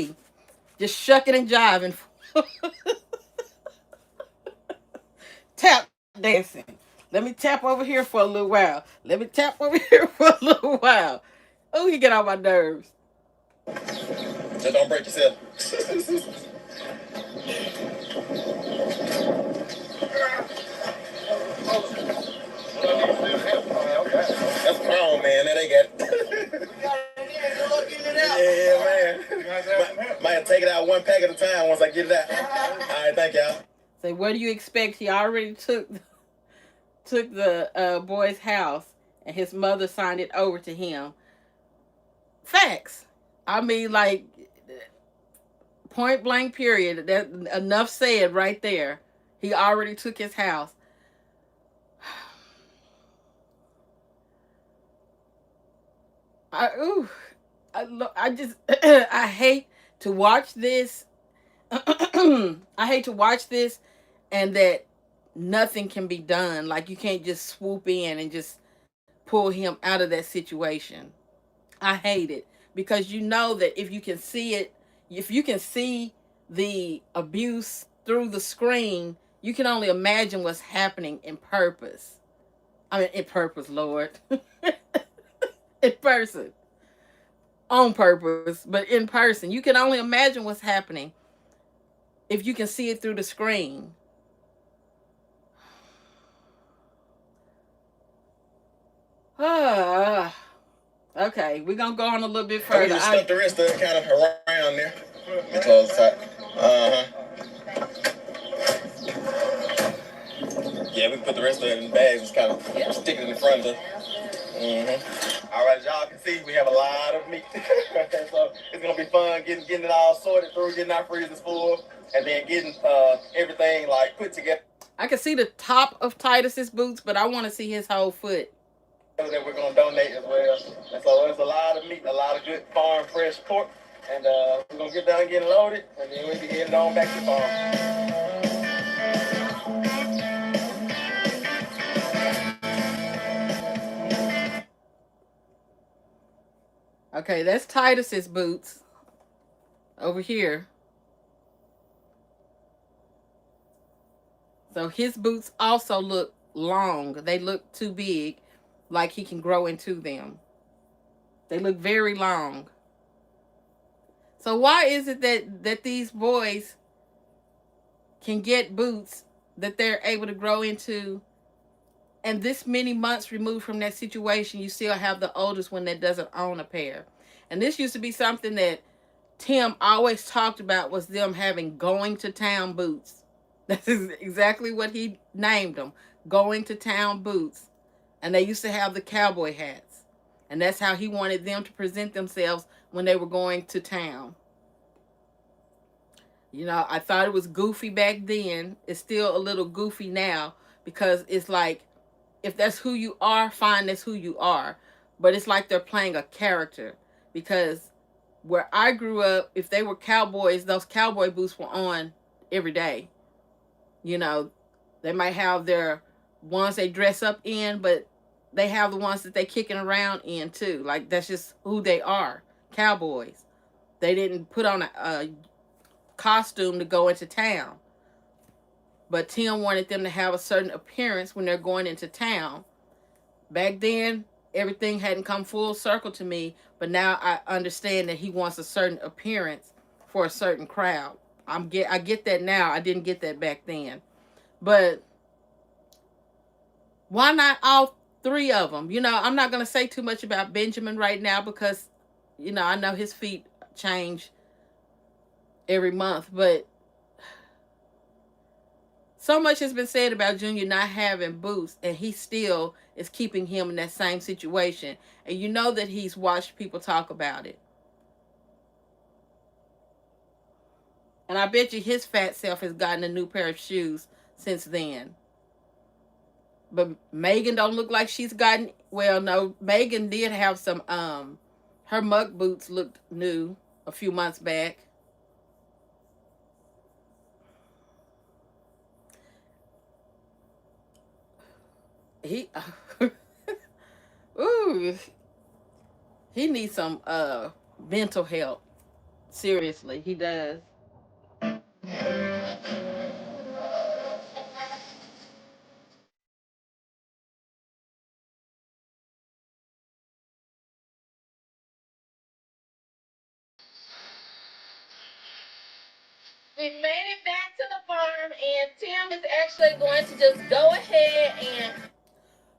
shucking and jiving. Tap dancing. Let me tap over here for a little while. Let me tap over here for a little while. Oh, he get on my nerves. Just don't break yourself. That's grown, man. That ain't got. Yeah, man. Might take it out one pack at a time once I get it out. All right, thank y'all. Say, what do you expect? He already took the boy's house, and his mother signed it over to him. Facts. I mean, like, point blank period. That enough said right there. He already took his house. I just I hate to watch this. I hate to watch this, and that nothing can be done. Like, you can't just swoop in and just pull him out of that situation. I hate it, because you know that if you can see it, if you can see the abuse through the screen, you can only imagine what's happening in purpose. I mean, in purpose, Lord. In person. On purpose, but in person. You can only imagine what's happening if you can see it through the screen. Okay, we're gonna go on a little bit And we further. just stuff the rest of it kind of around there. Let me close the top. Yeah, we can put the rest of it in bags, just kind of stick it in the front of it. All right, as y'all can see, we have a lot of meat. So it's gonna be fun getting it all sorted through, getting our freezers full, and then getting everything like put together. I can see the top of Titus's boots, but I want to see his whole foot. That we're gonna donate as well. And so there's a lot of meat, a lot of good farm fresh pork, and we're gonna get done getting loaded, and then we'll be heading on back to the farm. Okay, that's Titus's boots over here. So his boots also look long. They look too big, like he can grow into them. They look very long. So why is it that these boys can get boots that they're able to grow into, and this many months removed from that situation, you still have the oldest one that doesn't own a pair? And this used to be something that Tim always talked about, was them having going to town boots. That's exactly what he named them, going to town boots. And they used to have the cowboy hats. And that's how he wanted them to present themselves when they were going to town. You know, I thought it was goofy back then. It's still a little goofy now, because it's like, if that's who you are, fine, that's who you are. But it's like they're playing a character, because where I grew up, if they were cowboys, those cowboy boots were on every day. You know, they might have their ones they dress up in, but they have the ones that they kicking around in too. Like, that's just who they are, cowboys. They didn't put on a costume to go into town. But Tim wanted them to have a certain appearance when they're going into town. Back then, everything hadn't come full circle to me, but now I understand that he wants a certain appearance for a certain crowd. I get that now. I didn't get that back then. But why not all three of them? You know, I'm not going to say too much about Benjamin right now, because, you know, I know his feet change every month. But so much has been said about Junior not having boots, and he still is keeping him in that same situation. And you know that he's watched people talk about it. And I bet you his fat self has gotten a new pair of shoes since then. But Megan don't look like she's gotten, well, no, Megan did have some, her muck boots looked new a few months back. He, ooh, he needs some mental help. Seriously, he does. We made it back to the farm, and Tim is actually going to just go ahead and.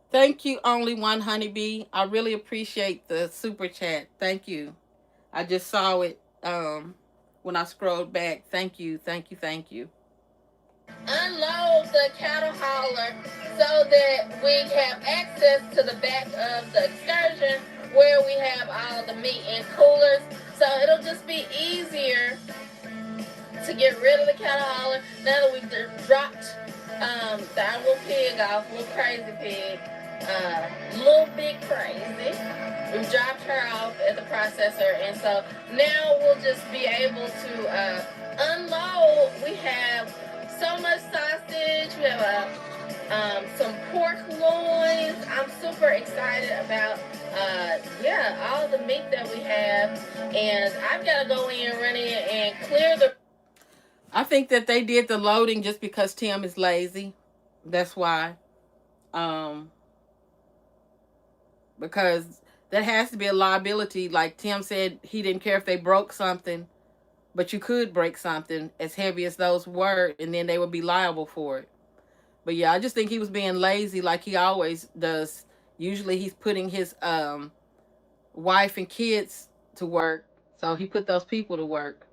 Thank you, Only One Honeybee. I really appreciate the super chat. Thank you. I just saw it when I scrolled back. Thank you, thank you, thank you. Unload the cattle hauler so that we have access to the back of the excursion where we have all the meat in coolers. So it'll just be easier to get rid of the cattle hauler now that we've dropped that little pig off, little crazy pig, little bit crazy. We've dropped her off at the processor, and so now we'll just be able to unload. We have so much sausage. We have some pork loins. I'm super excited about all the meat that we have, and I've got to go in, run in, and clear the. I think that they did the loading just because Tim is lazy. That's why. Because that has to be a liability. Like Tim said, he didn't care if they broke something, but you could break something as heavy as those were, and then they would be liable for it. But yeah, I just think he was being lazy like he always does. Usually he's putting his wife and kids to work. So he put those people to work.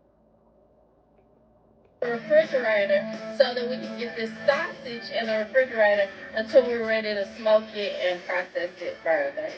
Refrigerator so that we can get this sausage in the refrigerator until we're ready to smoke it and process it further.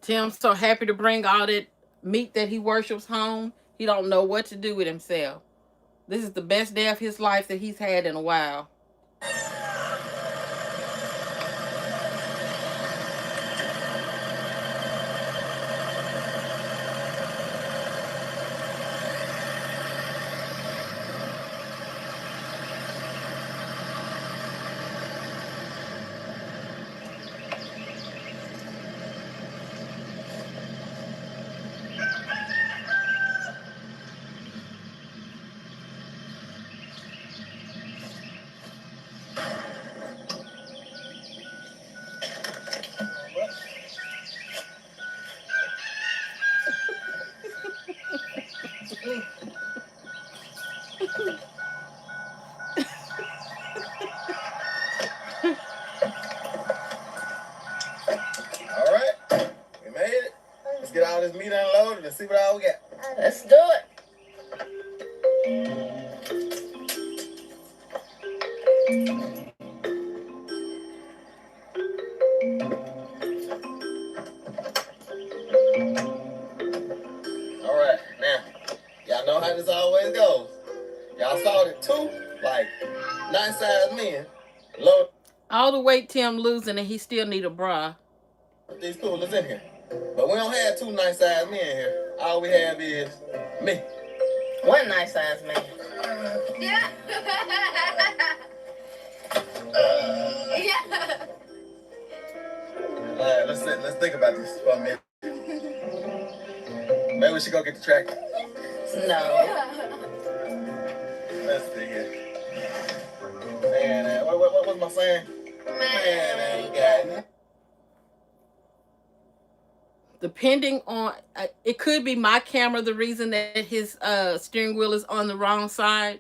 Tim's so happy to bring all that meat that he worships home. He don't know what to do with himself. This is the best day of his life that he's had in a while. All right, we made it. Let's get all this meat unloaded and see what all we got. Let's do it. All right, now, y'all know how this always goes. Y'all saw the two, like, nice size men. Load All the weight Tim losing and he still need a bra. these coolers in here. But we don't have two nice size men here. All we have is me. One nice size man. Yeah. Yeah. All right, let's think about this for a minute. Maybe we should go get the tractor. No. Let's see here. Man, what was my saying? Man, ain't got nothing. Depending on, it could be my camera the reason that his steering wheel is on the wrong side,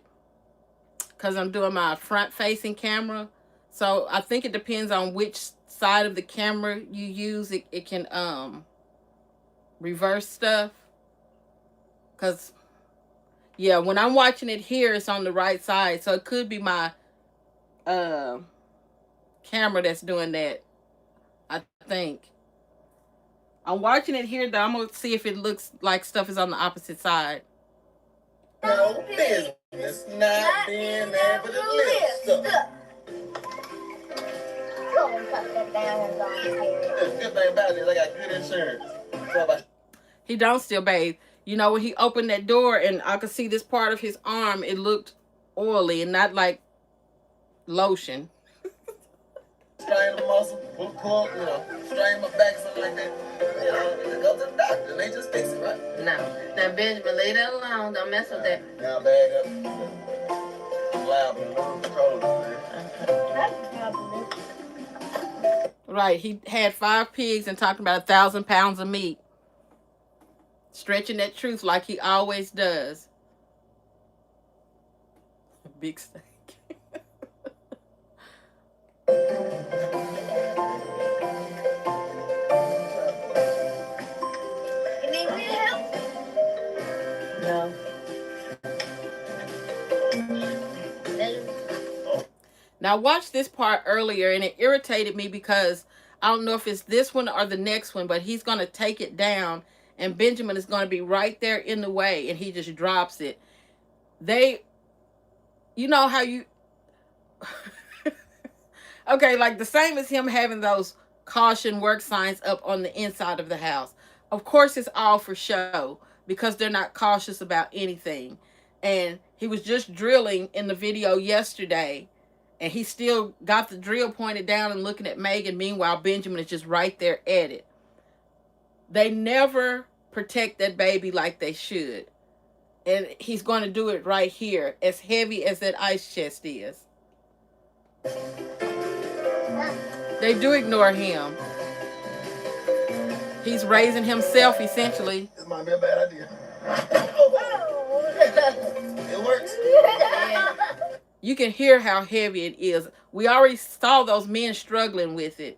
because I'm doing my front facing camera. So I think it depends on which side of the camera you use. It can reverse stuff. Because yeah, when I'm watching it here, it's on the right side. So it could be my camera that's doing that, I think. I'm watching it here, though. I'm going to see if it looks like stuff is on the opposite side. No business not being able to lift stuff. The good thing about it is I got good insurance. So he don't still bathe. You know, when he opened that door and I could see this part of his arm, it looked oily and not like lotion. strain the muscle, pull, strain my back, something like that. Just go to the doctor and they just fix it, right? No. Now, Benjamin, leave that alone. Don't mess with that. Now bag up. Loud and control it. Right, he had 5 pigs and talking about 1,000 pounds of meat. Stretching that truth like he always does. Big steak. No. Now, I watched this part earlier, and it irritated me because I don't know if it's this one or the next one, but he's going to take it down, and Benjamin is going to be right there in the way, and he just drops it. You know how you... Okay, like the same as him having those caution work signs up on the inside of the house. Of course, it's all for show because they're not cautious about anything. And he was just drilling in the video yesterday, and he still got the drill pointed down and looking at Megan. Meanwhile, Benjamin is just right there at it. They never protect that baby like they should. And he's going to do it right here, as heavy as that ice chest is. They do ignore him. He's raising himself, essentially. This might be a bad idea. It works. You can hear how heavy it is. We already saw those men struggling with it,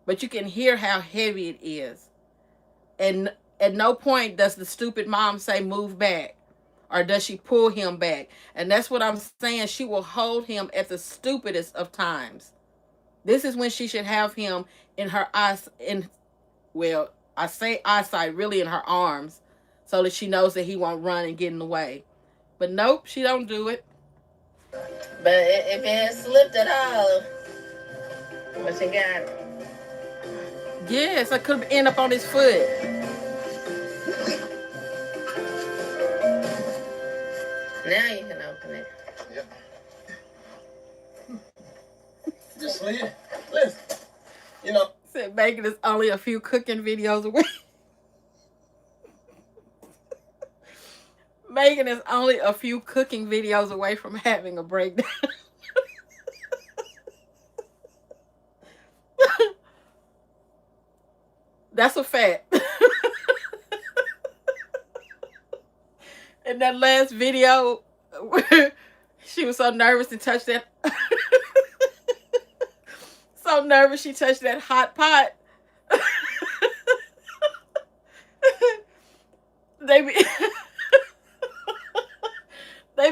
but you can hear how heavy it is. And at no point does the stupid mom say, move back, or does she pull him back? And that's what I'm saying. She will hold him at the stupidest of times. This is when she should have him in her eyes, well, I say eyesight, really in her arms, so that she knows that he won't run and get in the way. But nope, she don't do it. But if it had slipped at all, what you got? Yes, I could end up on his foot. Now you can open it. Yep. Just slid. Listen, you know. Said Megan is only a few cooking videos away. Megan is only a few cooking videos away from having a breakdown. That's a fact. In that last video, she was so nervous to touch that. So nervous she touched that hot pot. They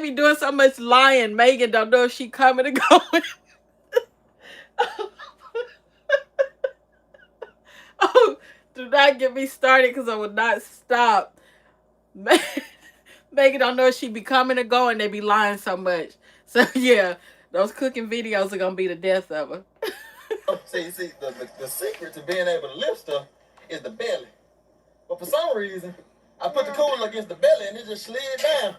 be doing so much lying. Megan don't know if she coming or going. Oh, do not get me started because I will not stop. Megan don't know if she be coming or going. They be lying so much. So yeah, those cooking videos are gonna be the death of her. See, the secret to being able to lift stuff is the belly. But for some reason, I put the cooler against the belly and it just slid down.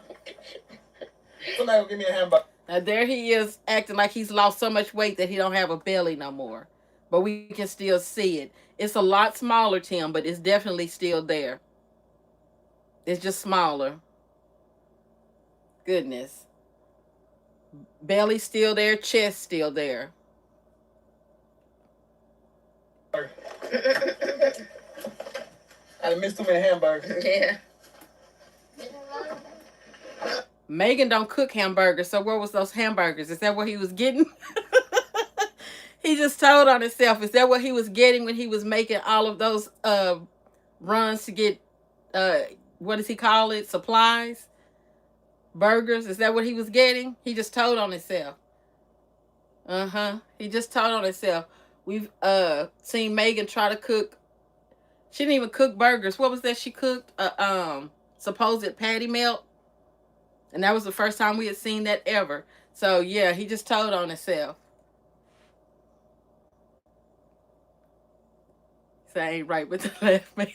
Somebody will give me a hamburger. Now there he is acting like he's lost so much weight that he don't have a belly no more. But we can still see it. It's a lot smaller, Tim, but it's definitely still there. It's just smaller. Goodness. Belly still there, chest still there. I missed too many hamburgers. Yeah. Megan don't cook hamburgers, so where was those hamburgers? Is that what he was getting? He just told on himself. Is that what he was getting when he was making all of those runs to get, what does he call it? Supplies? Burgers? Is that what he was getting? He just told on himself. He just told on himself. We've seen Megan try to cook. She didn't even cook burgers. What was that she cooked? Supposed patty melt. And that was the first time we had seen that ever. So, yeah, he just told on himself. So I ain't right with the left man.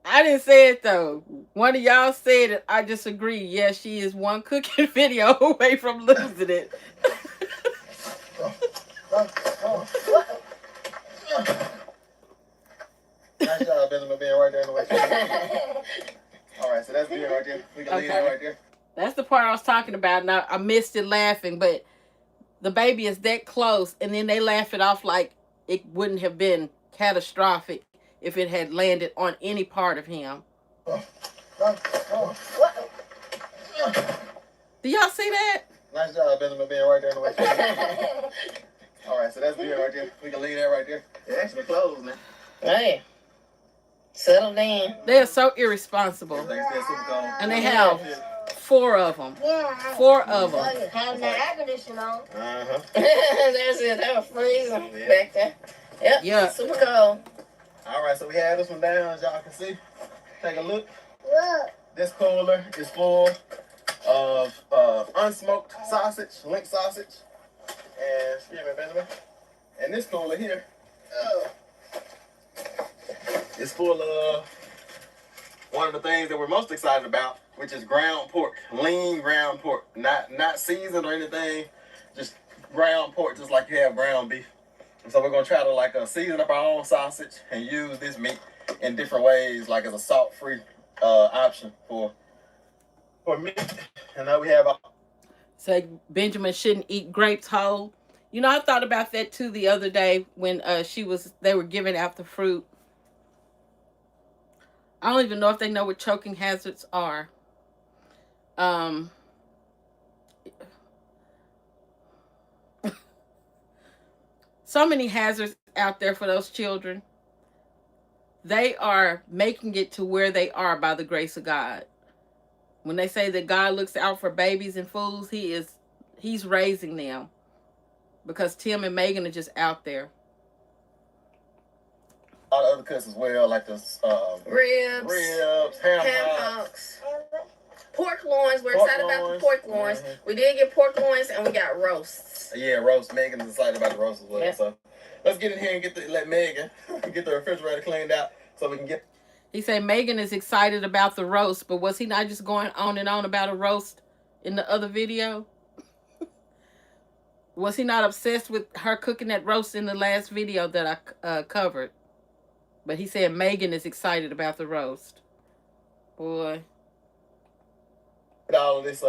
I didn't say it, though. One of y'all said it. I disagree. Yeah, she is one cooking video away from losing it. Nice job, Benjamin, being right there in the way. All right, so that's being right there. We can leave that right there. That's the part I was talking about. Now, I missed it laughing, but the baby is that close, and then they laugh it off like it wouldn't have been catastrophic if it had landed on any part of him. Do y'all see that? Nice job, Benjamin, being right there in the way. All right, so that's being right there. We can leave that right there. It's actually closed now. Oh, yeah. Settle in. They are so irresponsible. And they have 4 of them. 4 of them. Having the air conditioning on. That's it. They were freezing back there. Yep. Yeah. Super cold. All right, so we have this one down, as y'all can see. Take a look. Look. This cooler is full of unsmoked sausage, link sausage, and excuse me, Benjamin. And this cooler here is full of one of the things that we're most excited about, which is ground pork, lean ground pork, not seasoned or anything, just ground pork, just like you have ground beef. And so we're gonna try to season up our own sausage and use this meat in different ways, like as a salt-free option for meat. And now we have Say Benjamin shouldn't eat grapes whole. You know, I thought about that too the other day when they were giving out the fruit. I don't even know if they know what choking hazards are. So many hazards out there for those children. They are making it to where they are by the grace of God. When they say that God looks out for babies and fools, he's raising them. Because Tim and Megan are just out there. all the other cuts as well, like the ribs, ham hocks, pork loins. We're excited about the pork loins. Mm-hmm. We did get pork loins and we got roasts. Yeah, roast. Megan's excited about the roast as well. Yep. So let's get in here and let Megan get the refrigerator cleaned out so we can get. He said Megan is excited about the roast, but was he not just going on and on about a roast in the other video? Was he not obsessed with her cooking that roast in the last video that I covered? But he said Megan is excited about the roast. Boy. All of this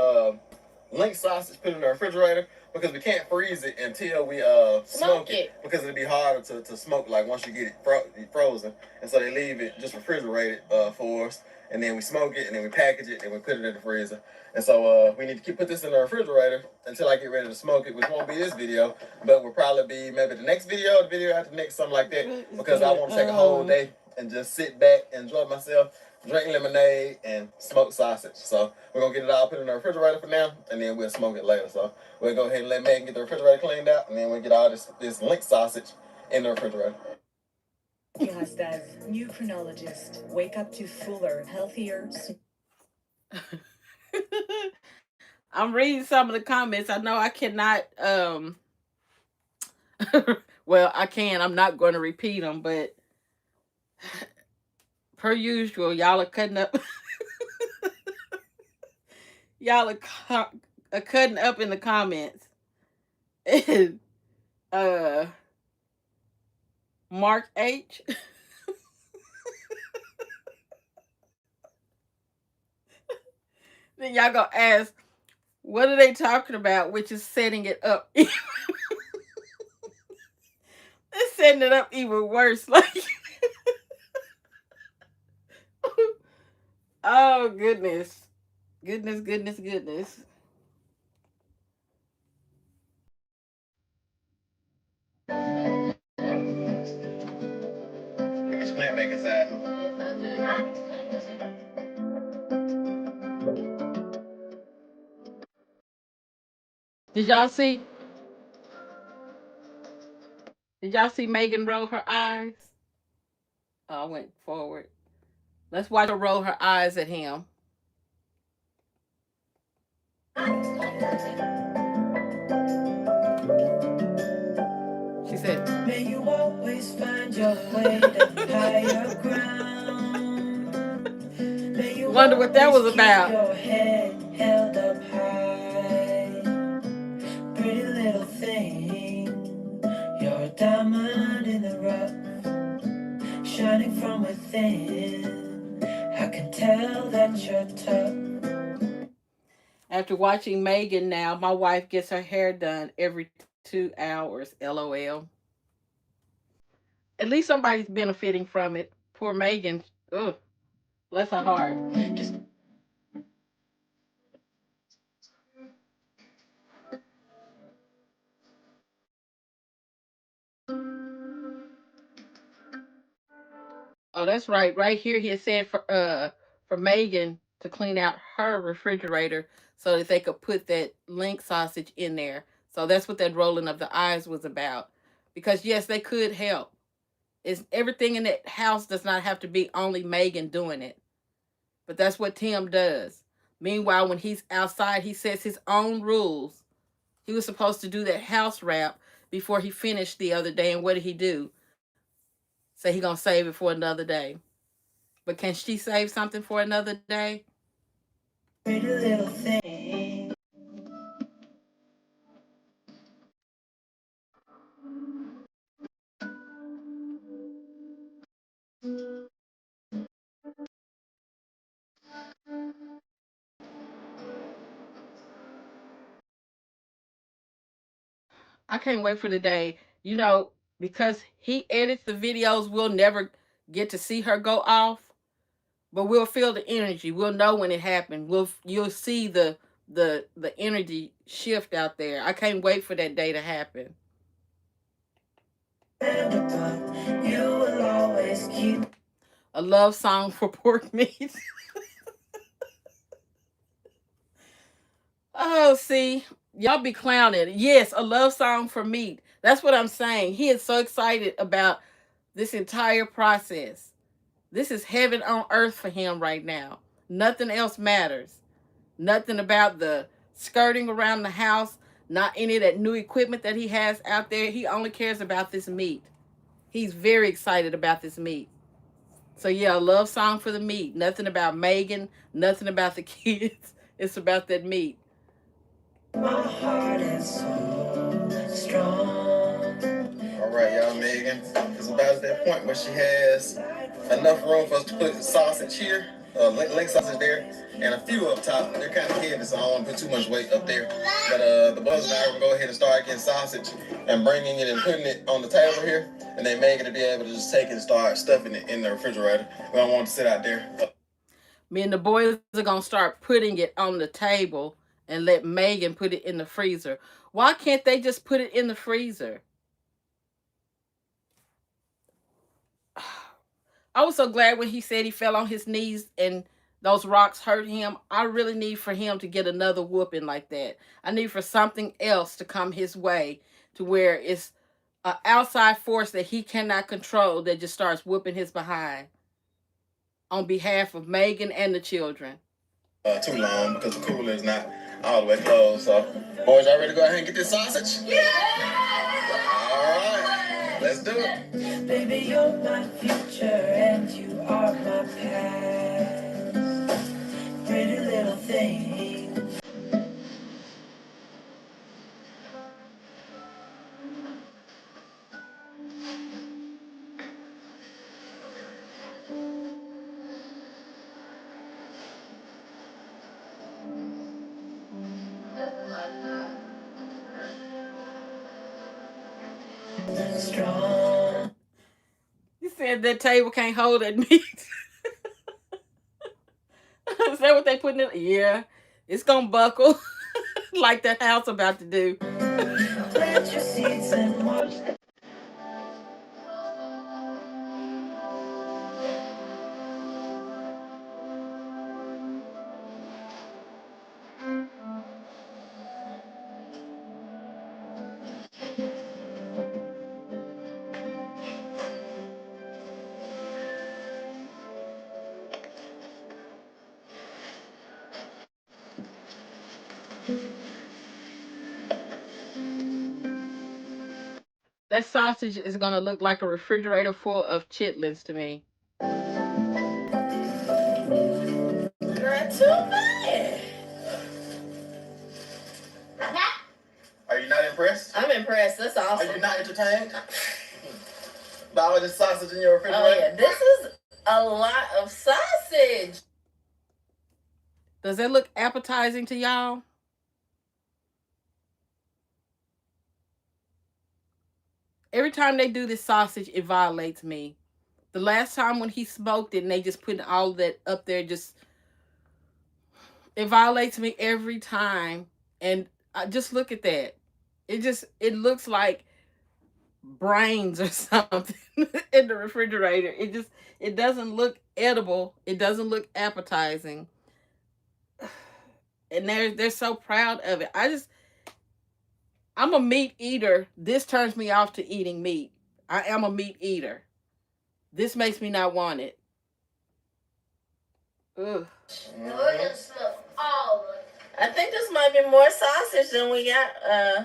link sausage put in the refrigerator because we can't freeze it until we smoke it because it'll be harder to smoke like once you get it frozen. And so they leave it just refrigerated for us. And then we smoke it, and then we package it, and we put it in the freezer. And so we need to put this in the refrigerator until I get ready to smoke it, which won't be this video, but will probably be maybe the next video, the video after next, something like that, because I want to take a whole day and just sit back, enjoy myself, drink lemonade, and smoke sausage. So we're going to get it all put in the refrigerator for now, and then we'll smoke it later. So we'll go ahead and let Megan get the refrigerator cleaned out, and then we'll get all this link sausage in the refrigerator. New chronologist. Wake up to fuller, healthier. I'm reading some of the comments. I know I cannot. Well, I can. I'm not going to repeat them, but per usual, y'all are cutting up. Y'all are cutting up in the comments. And Mark H. Then y'all gonna ask, what are they talking about? Which is setting it up. They're setting it up even worse. Like, oh goodness, goodness. Plant making side. Did y'all see? Did y'all see Megan roll her eyes? Oh, I went forward. Let's watch her roll her eyes at him. She said, "May you always find your way to higher ground. May you wonder what that was always about. keep your head held up high. Pretty little thing, you're a diamond in the rough, shining from within. I can tell that you're tough." After watching Megan now, my wife gets her hair done every 2 hours. LOL. At least somebody's benefiting from it. Poor Megan. Ugh. Bless her heart. Oh, that's right. Right here, he had said for Megan to clean out her refrigerator so that they could put that link sausage in there. So that's what that rolling of the eyes was about. Because yes, they could help. It's everything in that house does not have to be only Megan doing it. But that's what Tim does. Meanwhile, when he's outside, he sets his own rules. He was supposed to do that house wrap before he finished the other day, and what did he do? Say he gonna save it for another day. But can she save something for another day? Pretty little thing. I can't wait for the day. Because he edits the videos, we'll never get to see her go off, but we'll feel the energy. We'll know when it happened. You'll see the energy shift out there. I can't wait for that day to happen. You will always keep. A love song for pork meat. Oh, see, y'all be clowning. Yes, a love song for meat. That's what I'm saying. He is so excited about this entire process. This is heaven on earth for him right now. Nothing else matters. Nothing about the skirting around the house, not any of that new equipment that he has out there. He only cares about this meat. He's very excited about this meat. So yeah, a love song for the meat. Nothing about Megan, nothing about the kids. It's about that meat. My heart and soul strong. All right, y'all, Megan is about at that point where she has enough room for us to put sausage here, link sausage there, and a few up top. They're kind of heavy, so I don't want to put too much weight up there. But the boys and I are going to go ahead and start getting sausage and bringing it and putting it on the table here, and then Megan to be able to just take it and start stuffing it in the refrigerator. We don't want it to sit out there. Me and the boys are going to start putting it on the table and let Megan put it in the freezer. Why can't they just put it in the freezer? I was so glad when he said he fell on his knees and those rocks hurt him. I really need for him to get another whooping like that. I need for something else to come his way to where it's an outside force that he cannot control that just starts whooping his behind on behalf of Megan and the children. Too long because the cooler is not all the way closed. So, boys, y'all ready to go ahead and get this sausage? Yeah! All right, let's do it. Baby, you're my future and you are my past. Pretty little thing. Strong. You said that table can't hold that meat. Is that what they put in it? Yeah. It's gonna buckle like that house about to do. Plant your seeds and watch. That sausage is gonna look like a refrigerator full of chitlins to me. Girl, too bad. Are you not impressed? I'm impressed. That's Are awesome. you not entertained by all this sausage in your refrigerator? Oh yeah, this is a lot of sausage. Does that look appetizing to y'all? Every time they do this sausage, it violates me. The last time when he smoked it and they just put all that up there, it violates me every time. And I just look at that. It looks like brains or something in the refrigerator. It doesn't look edible. It doesn't look appetizing. And they're so proud of it. I'm a meat eater. This turns me off to eating meat. I am a meat eater. This makes me not want it. Ugh. I think this might be more sausage than we got.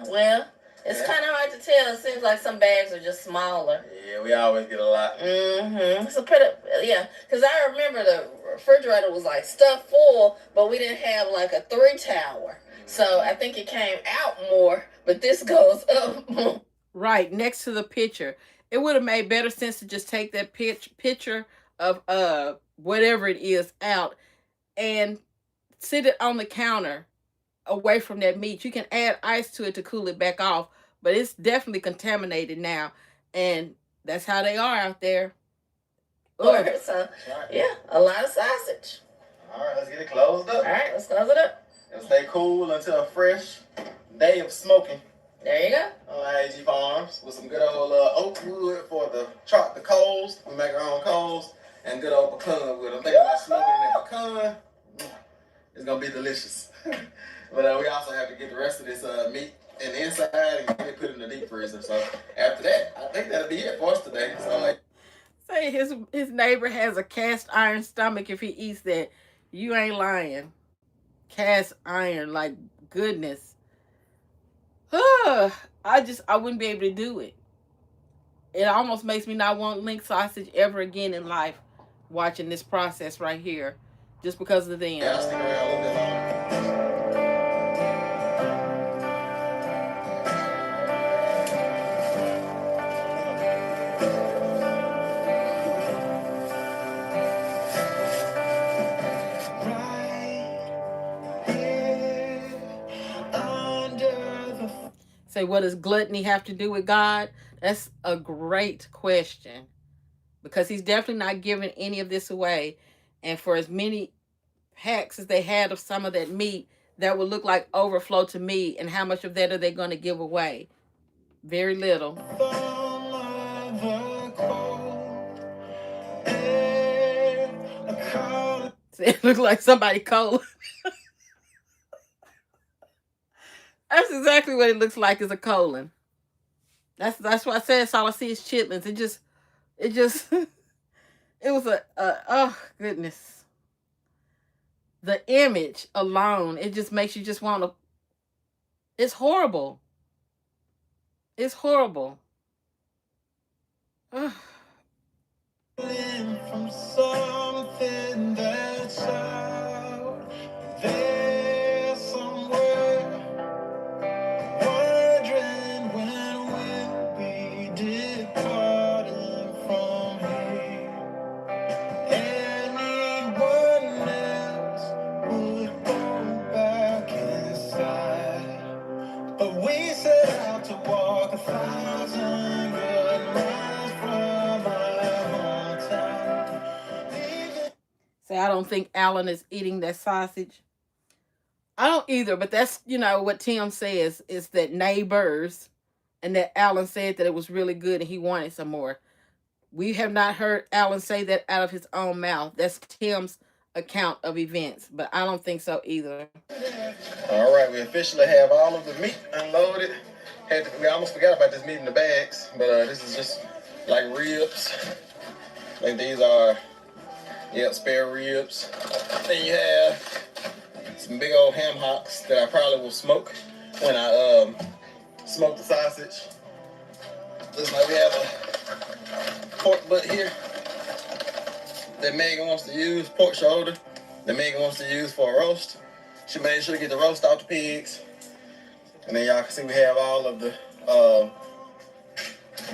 Well, it's kind of hard to tell. It seems like some bags are just smaller. Yeah, we always get a lot. So because I remember the refrigerator was like stuffed full, but we didn't have like a 3-tower. So I think it came out more, but this goes up more. Right next to the picture. It would have made better sense to just take that picture of whatever it is out and sit it on the counter away from that meat. You can add ice to it to cool it back off, but it's definitely contaminated now, and that's how they are out there. So yeah, a lot of sausage. All right, let's get it closed up. All right, let's close it up. It'll stay cool until a fresh day of smoking. There you go. On AG Farms with some good old oak wood for the coals. We make our own coals and good old pecan wood. I'm thinking about smoking that pecan. It's gonna be delicious. But we also have to get the rest of this meat in the inside and get it put in the deep freezer. So after that, I think that'll be it for us today. So say his neighbor has a cast iron stomach if he eats that. You ain't lying. Cast iron, like goodness. I wouldn't be able to do it. It almost makes me not want link sausage ever again in life, watching this process right here, just because of them. yeah, I'll stick around a little bit longer. Say, what does gluttony have to do with God? That's a great question, because he's definitely not giving any of this away. And for as many packs as they had of some of that meat, that would look like overflow to me. And how much of that are they going to give away? Very little. It looks like somebody cold. That's exactly what it looks like, is a colon. That's why I said it's all I see is chitlins. It just it was oh goodness. The image alone, it just makes you just want to. It's horrible. It's horrible. Ugh. From something that's out there somewhere, wondering when we'll be departing from here. Anyone else would go back inside, but we set out to walk 1,000 good miles from our hometown. Say, I don't think Alan is eating that sausage. I don't either, but that's, what Tim says is that neighbors, and that Alan said that it was really good and he wanted some more. We have not heard Alan say that out of his own mouth. That's Tim's account of events, but I don't think so either. All right, we officially have all of the meat unloaded. We almost forgot about this meat in the bags, but this is just like ribs. Like these are, spare ribs. Then you have some big old ham hocks that I probably will smoke when I smoke the sausage. Looks like we have a pork butt here that Megan wants to use, pork shoulder that Megan wants to use for a roast. She made sure to get the roast off the pigs. And then y'all can see we have all of the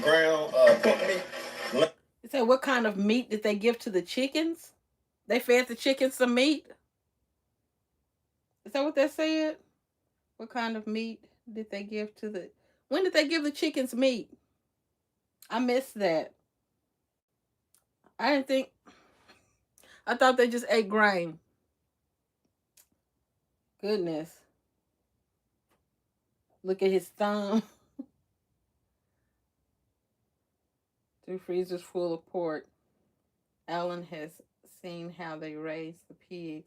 ground pork meat. You say, what kind of meat did they give to the chickens? They fed the chickens some meat? Is that what they said? What kind of meat did they give to the... When did they give the chickens meat? I missed that. I didn't think... I thought they just ate grain. Goodness. Look at his thumb. 2 freezers full of pork. Alan has seen how they raise the pigs.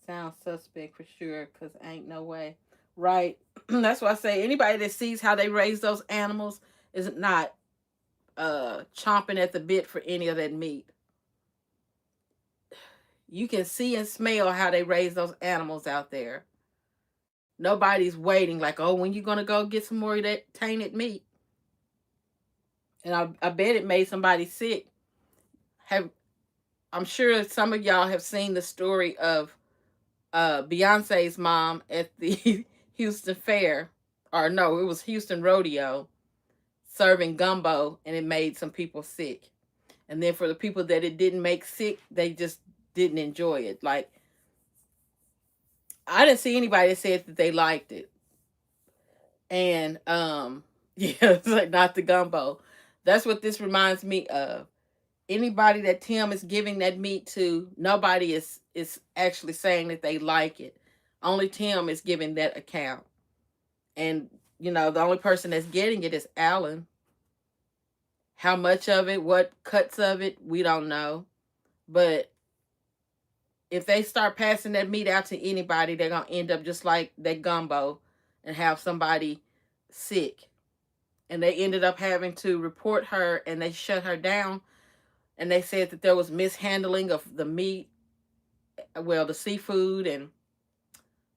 Sounds suspect for sure, because ain't no way. Right. That's why I say anybody that sees how they raise those animals is not chomping at the bit for any of that meat. You can see and smell how they raise those animals out there. Nobody's waiting like, oh, when you gonna go get some more of that tainted meat? And I bet it made somebody sick. I'm sure some of y'all have seen the story of Beyonce's mom at the Houston Fair, or no, it was Houston Rodeo, serving gumbo, and it made some people sick. And then for the people that it didn't make sick, they just didn't enjoy it. Like, I didn't see anybody that said that they liked it. And yeah, it's like not the gumbo. That's what this reminds me of. Anybody that Tim is giving that meat to, nobody is actually saying that they like it. Only Tim is giving that account. And the only person that's getting it is Alan. How much of it, what cuts of it, we don't know. But if they start passing that meat out to anybody, they're going to end up just like that gumbo and have somebody sick. And they ended up having to report her, and they shut her down. And they said that there was mishandling of the meat, well, the seafood and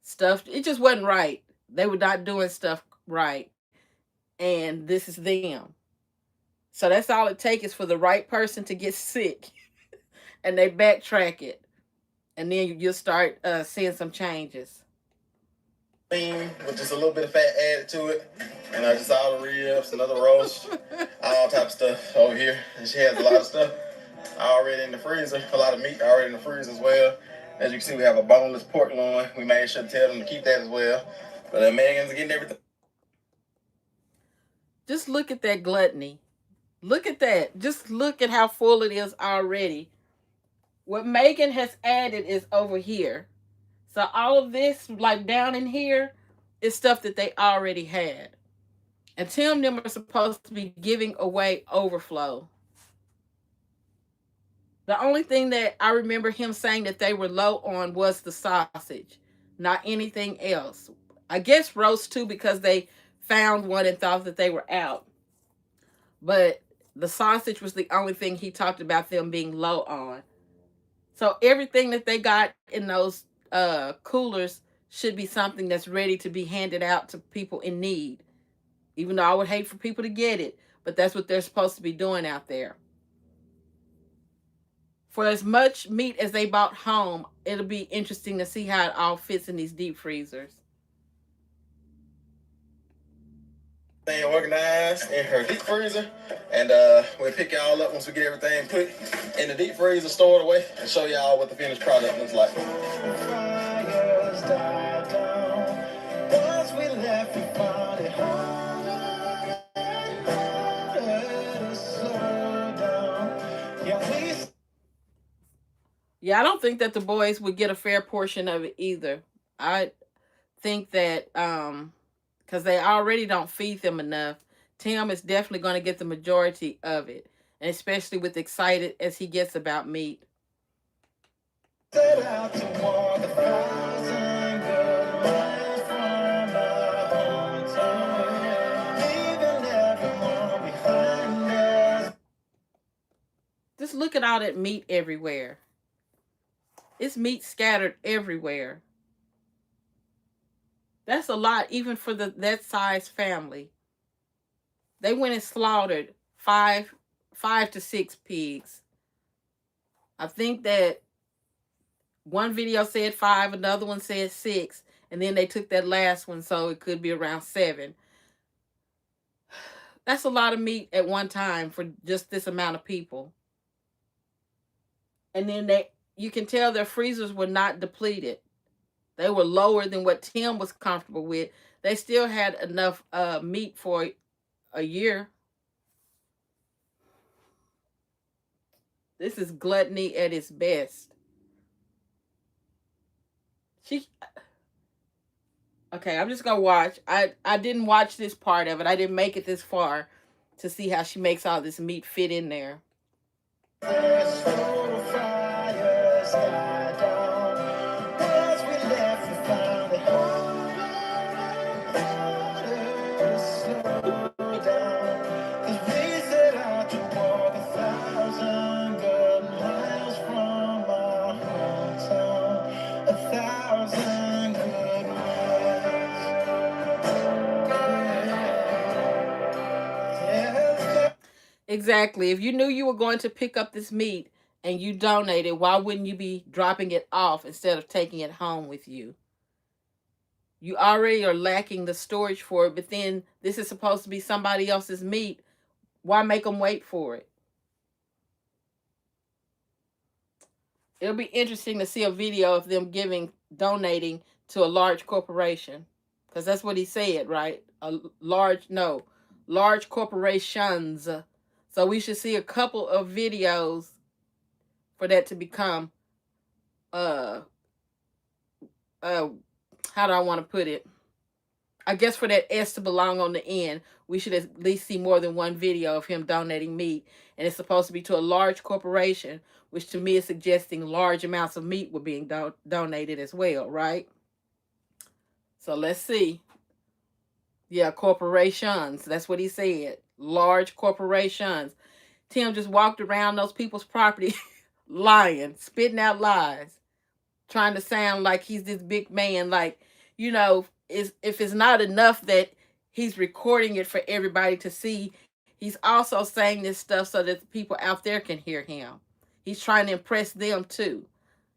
stuff. It just wasn't right. They were not doing stuff right. And this is them. So that's all it takes is for the right person to get sick. And they backtrack it. And then you'll start seeing some changes. With just a little bit of fat added to it. And just all the ribs, another roast, all type of stuff over here. And she has a lot of stuff already in the freezer. A lot of meat already in the freezer as well. As you can see, we have a boneless pork loin. We made sure to tell them to keep that as well. But Megan's getting everything. Just look at that gluttony. Look at that. Just look at how full it is already. What Megan has added is over here. So all of this, like down in here, is stuff that they already had. And Tim and them are supposed to be giving away overflow. The only thing that I remember him saying that they were low on was the sausage, not anything else. I guess roast too, because they found one and thought that they were out. But the sausage was the only thing he talked about them being low on. So everything that they got in those coolers should be something that's ready to be handed out to people in need. Even though I would hate for people to get it, but that's what they're supposed to be doing out there. For as much meat as they bought home, it'll be interesting to see how it all fits in these deep freezers. Thing organized in her deep freezer, and we'll pick y'all up once we get everything put in the deep freezer, stored away, and show y'all what the finished product looks like. Yeah, I don't think that the boys would get a fair portion of it either. I think that because they already don't feed them enough, Tim is definitely going to get the majority of it, and especially with excited as he gets about meat. Just look at all that meat everywhere. It's meat scattered everywhere. That's a lot, even for that size family. They went and slaughtered five to six pigs. I think that one video said 5, another one said 6, and then they took that last one, so it could be around 7. That's a lot of meat at one time for just this amount of people. And then you can tell their freezers were not depleted. They were lower than what Tim was comfortable with. They still had enough meat for a year. This is gluttony at its best. Okay, I'm just gonna watch. I didn't watch this part of it. I didn't make it this far. to see how she makes all this meat fit in there. Exactly. If you knew you were going to pick up this meat and you donated, why wouldn't you be dropping it off instead of taking it home with you? You already are lacking the storage for it, but then this is supposed to be somebody else's meat. Why make them wait for it? It'll be interesting to see a video of them donating to a large corporation, because that's what he said, right? Large corporations. So we should see a couple of videos for that to become, how do I want to put it? I guess for that S to belong on the end, we should at least see more than one video of him donating meat. And it's supposed to be to a large corporation, which to me is suggesting large amounts of meat were being donated as well, right? So let's see. Yeah, corporations. That's what he said. Large corporations. Tim just walked around those people's property lying, spitting out lies, trying to sound like he's this big man. Like, you know, if it's not enough that he's recording it for everybody to see, he's also saying this stuff so that the people out there can hear him. He's trying to impress them too,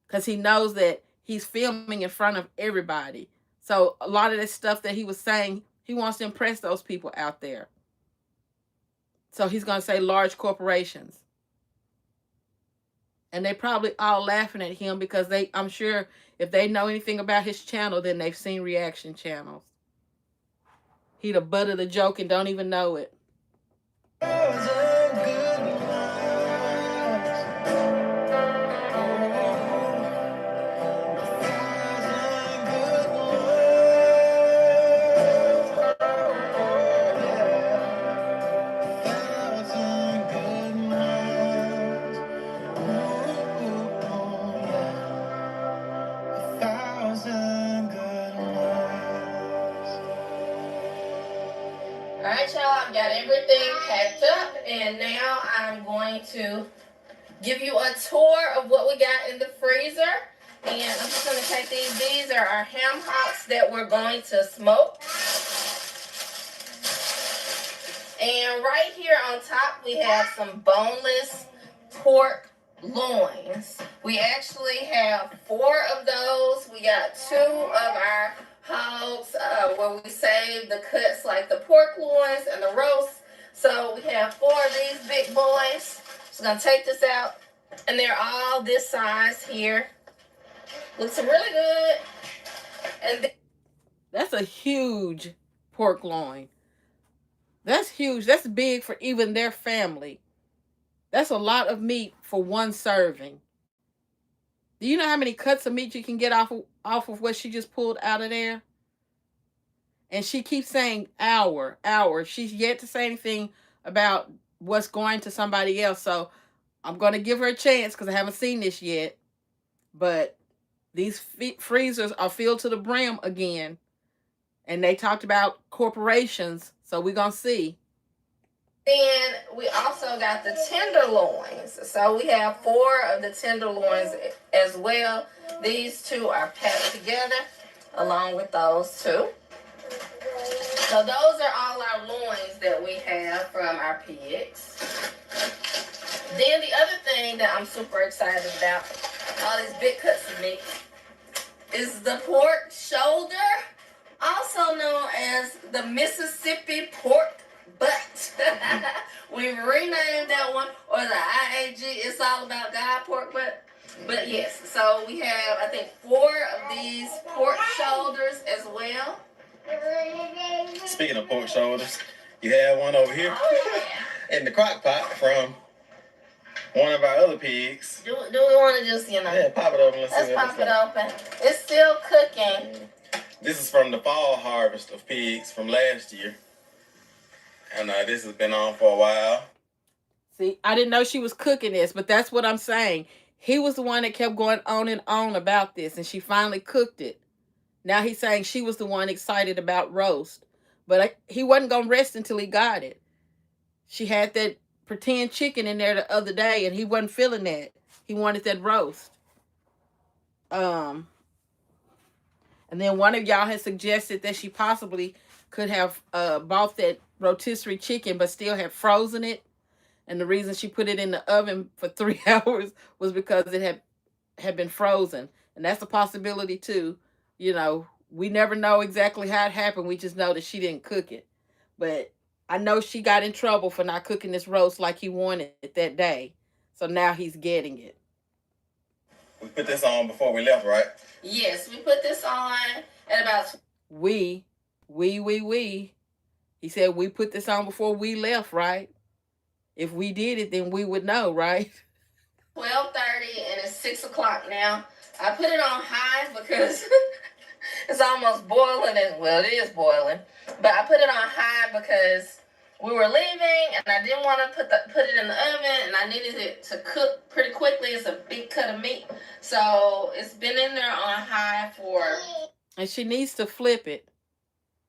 because he knows that he's filming in front of everybody. So a lot of this stuff that he was saying, he wants to impress those people out there. So he's going to say large corporations. And they probably all laughing at him because I'm sure if they know anything about his channel, then they've seen reaction channels. He the butt of the joke and don't even know it. Alright, y'all, I've got everything packed up, and now I'm going to give you a tour of what we got in the freezer. And I'm just going to take these. These are our ham hocks that we're going to smoke. And right here on top, we have some boneless pork loins. We actually have 4 of those. We got 2 of our hogs where we save the cuts like the pork loins and the roast. So we have 4 of these big boys. Just gonna take this out, and they're all this size here. Looks really good. And that's a huge pork loin. That's huge. That's big for even their family. That's a lot of meat for one serving. Do you know how many cuts of meat you can get off of what she just pulled out of there? And she keeps saying hour. She's yet to say anything about what's going to somebody else. So I'm going to give her a chance because I haven't seen this yet. But these freezers are filled to the brim again. And they talked about corporations. So we're going to see. Then we also got the tenderloins. So we have 4 of the tenderloins as well. These 2 are packed together along with those 2. So those are all our loins that we have from our pigs. Then the other thing that I'm super excited about, all these big cuts of meat, is the pork shoulder, also known as the Mississippi pork butt. We renamed that one, or the IAG, it's all about God pork butt. But yes, so we have, I think, 4 of these pork shoulders as well. Speaking of pork shoulders, you have one over here in the crock pot from one of our other pigs. Do we want to just, Yeah, pop it open. Let's pop it open. It's still cooking. This is from the fall harvest of pigs from last year. And this has been on for a while. See, I didn't know she was cooking this, but that's what I'm saying. He was the one that kept going on and on about this, and she finally cooked it. Now he's saying she was the one excited about roast, but he wasn't going to rest until he got it. She had that pretend chicken in there the other day, and he wasn't feeling that. He wanted that roast. And then one of y'all had suggested that she possibly could have bought that rotisserie chicken, but still had frozen it. And the reason she put it in the oven for 3 hours was because it had been frozen. And that's a possibility too. You know, we never know exactly how it happened. We just know that she didn't cook it. But I know she got in trouble for not cooking this roast like he wanted it that day. So now he's getting it. We put this on before we left, right? Yes, we put this on at about... We. He said we put this on before we left, right? If we did it, then we would know, right? 12:30, and it's 6 o'clock now. I put it on high because it's almost boiling, and well, it is boiling. But I put it on high because we were leaving, and I didn't want to put it in the oven, and I needed it to cook pretty quickly. It's a big cut of meat, so it's been in there on high for... And she needs to flip it.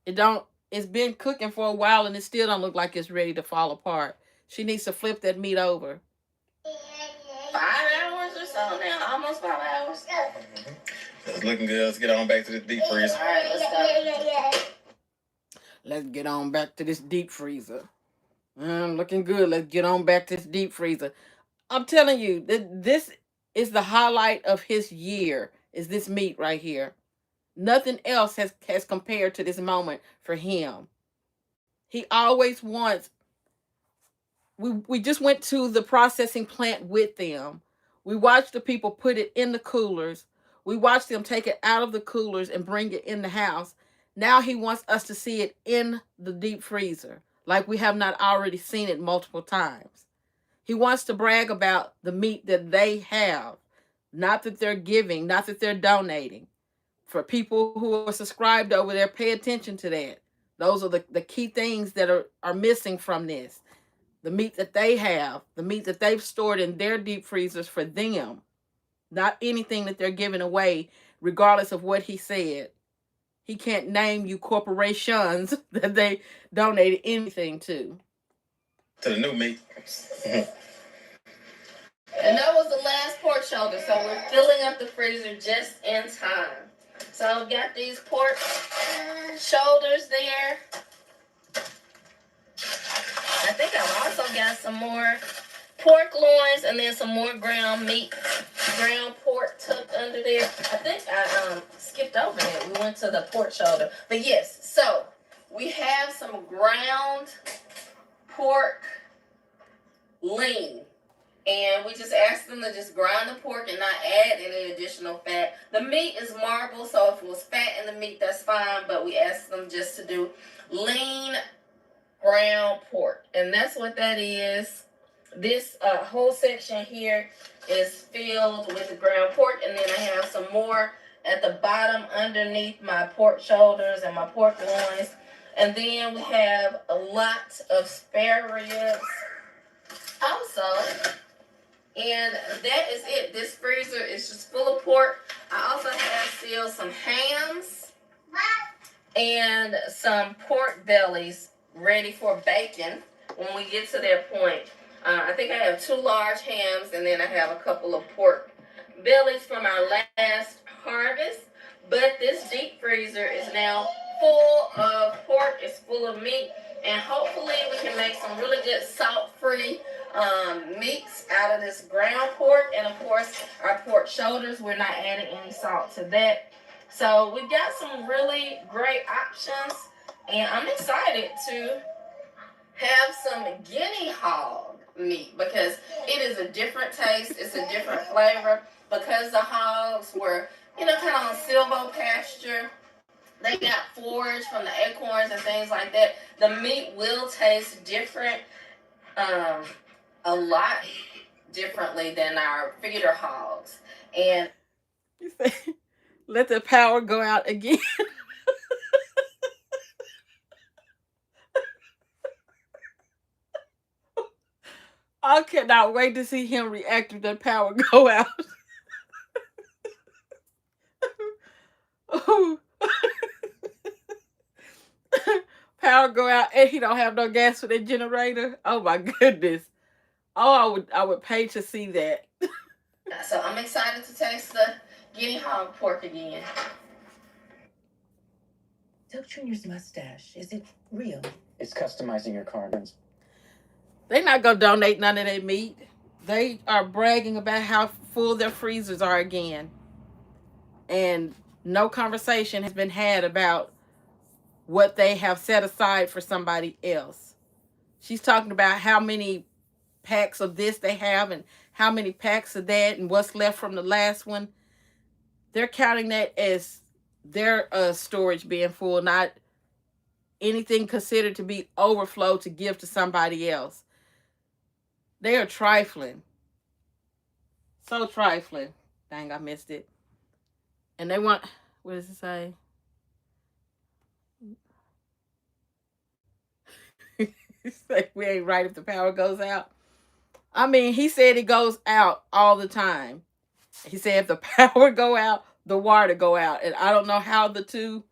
It's been cooking for a while, and it still don't look like it's ready to fall apart. She needs to flip that meat over. 5 hours or so now, almost 5 hours. Mm-hmm. It's looking good. Let's get on back to the deep freezer. All right, let's go. Let's get on back to this deep freezer. Looking good. Let's get on back to this deep freezer. I'm telling you, this is the highlight of his year, is this meat right here. Nothing else has compared to this moment for him. He always wants... We just went to the processing plant with them. We watched the people put it in the coolers. We watched them take it out of the coolers and bring it in the house. Now he wants us to see it in the deep freezer, like we have not already seen it multiple times. He wants to brag about the meat that they have, not that they're giving, not that they're donating. For people who are subscribed over there, pay attention to that. Those are the key things that are missing from this. The meat that they have, the meat that they've stored in their deep freezers for them, not anything that they're giving away, regardless of what he said. He can't name you corporations that they donated anything to. To the new meat. And that was the last pork shoulder, so we're filling up the freezer just in time. So I've got these pork shoulders there. I think I've also got some more pork loins and then some more ground meat, ground pork tucked under there. I think I skipped over it. We went to the pork shoulder. But yes, so we have some ground pork lean. And we just asked them to just grind the pork and not add any additional fat. The meat is marble, so if it was fat in the meat, that's fine. But we asked them just to do lean ground pork. And that's what that is. This whole section here is filled with the ground pork. And then I have some more at the bottom underneath my pork shoulders and my pork loins. And then we have a lot of spare ribs also. And that is it. This freezer is just full of pork. I also have still some hams and some pork bellies ready for bacon when we get to that point. I think I have 2 large hams, and then I have a couple of pork bellies from our last harvest. But this deep freezer is now full of pork. It's full of meat. And hopefully we can make some really good salt-free meats out of this ground pork. And of course, our pork shoulders, we're not adding any salt to that. So we've got some really great options. And I'm excited to have some guinea hog meat because it is a different taste. It's a different flavor. Because the hogs were, kind of on silvopasture. They got forage from the acorns and things like that. The meat will taste different, a lot differently than our feeder hogs. And You say, let the power go out again. I cannot wait to see him react if that power go out. Power go out and he don't have no gas for that generator. Oh my goodness. Oh, I would pay to see that. So I'm excited to taste the guinea hog pork again. Doug Jr.'s mustache, is it real? It's customizing your car. They're not gonna donate none of their meat. They are bragging about how full their freezers are again. And no conversation has been had about what they have set aside for somebody else. She's talking about how many packs of this they have and how many packs of that and what's left from the last one. They're counting that as their storage being full, not anything considered to be overflow to give to somebody else. They are trifling. So trifling. Dang, I missed it. And they want, what does it say? It's like we ain't right if the power goes out. I mean, he said it goes out all the time. He said if the power go out, the water go out. And I don't know how the two,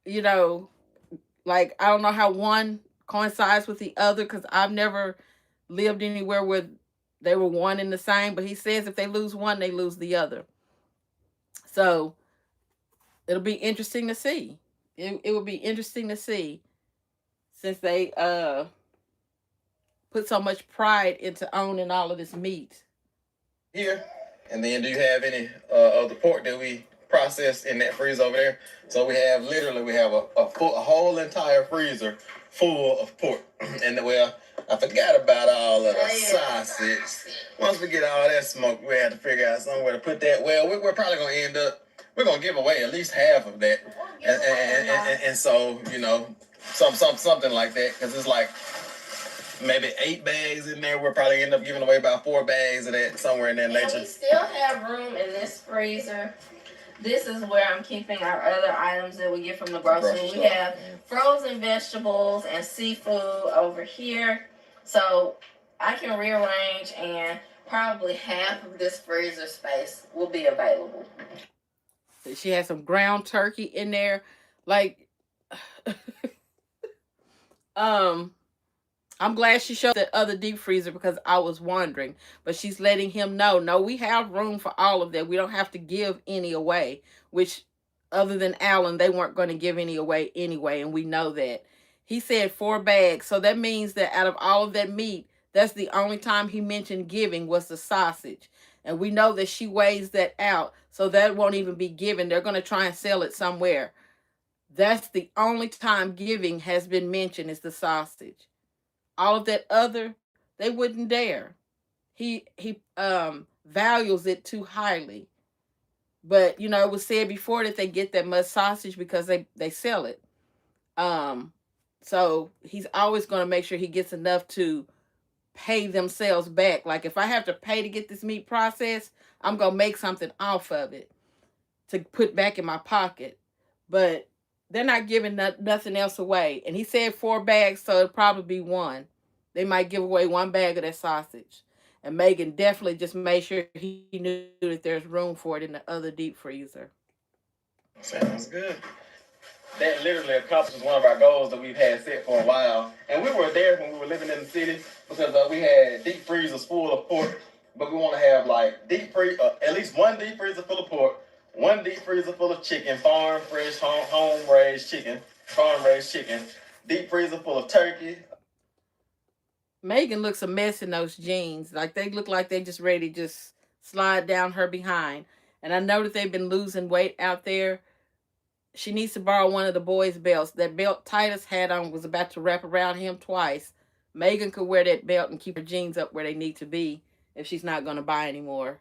you know, like I don't know how one coincides with the other because I've never lived anywhere where they were one and the same. But he says if they lose one, they lose the other. So it'll be interesting to see. It will be interesting to see since they put so much pride into owning all of this meat. Here, and then do you have any of the pork that we processed in that freezer over there? So we have a whole entire freezer full of pork. And well, I forgot about all of the sausage. Once we get all that smoked, we have to figure out somewhere to put that. Well, we're probably gonna end up. We're gonna give away at least half of that, and so something like that, because it's like maybe 8 bags in there. We'll probably end up giving away about 4 bags of that, somewhere in that nature. We still have room in this freezer. This is where I'm keeping our other items that we get from the grocery. We have frozen vegetables and seafood over here. So I can rearrange and probably half of this freezer space will be available. She has some ground turkey in there. Like, I'm glad she showed that other deep freezer because I was wondering. But she's letting him know, no, we have room for all of that. We don't have to give any away. Which, other than Alan, they weren't going to give any away anyway. And we know that. He said 4 bags. So that means that out of all of that meat, that's the only time he mentioned giving was the sausage. And we know that she weighs that out. So that won't even be given. They're going to try and sell it somewhere. That's the only time giving has been mentioned is the sausage. All of that other, they wouldn't dare. He values it too highly. But, you know, it was said before that they get that much sausage because they sell it. So he's always going to make sure he gets enough to pay themselves back. Like if I have to pay to get this meat processed, I'm going to make something off of it to put back in my pocket. But they're not giving nothing else away. And he said 4 bags, so it'll probably be 1. They might give away 1 bag of that sausage. And Megan definitely just made sure he knew that there's room for it in the other deep freezer. Sounds good. That literally accomplishes one of our goals that we've had set for a while. And we were there when we were living in the city because we had deep freezers full of pork. But we want to have like at least 1 deep freezer full of pork, 1 deep freezer full of chicken, farm fresh, home-raised chicken, farm-raised chicken, deep freezer full of turkey. Megan looks a mess in those jeans. Like they look like they just ready to just slide down her behind. And I know that they've been losing weight out there. She needs to borrow one of the boys' belts. That belt Titus had on was about to wrap around him twice. Megan could wear that belt and keep her jeans up where they need to be if she's not going to buy anymore.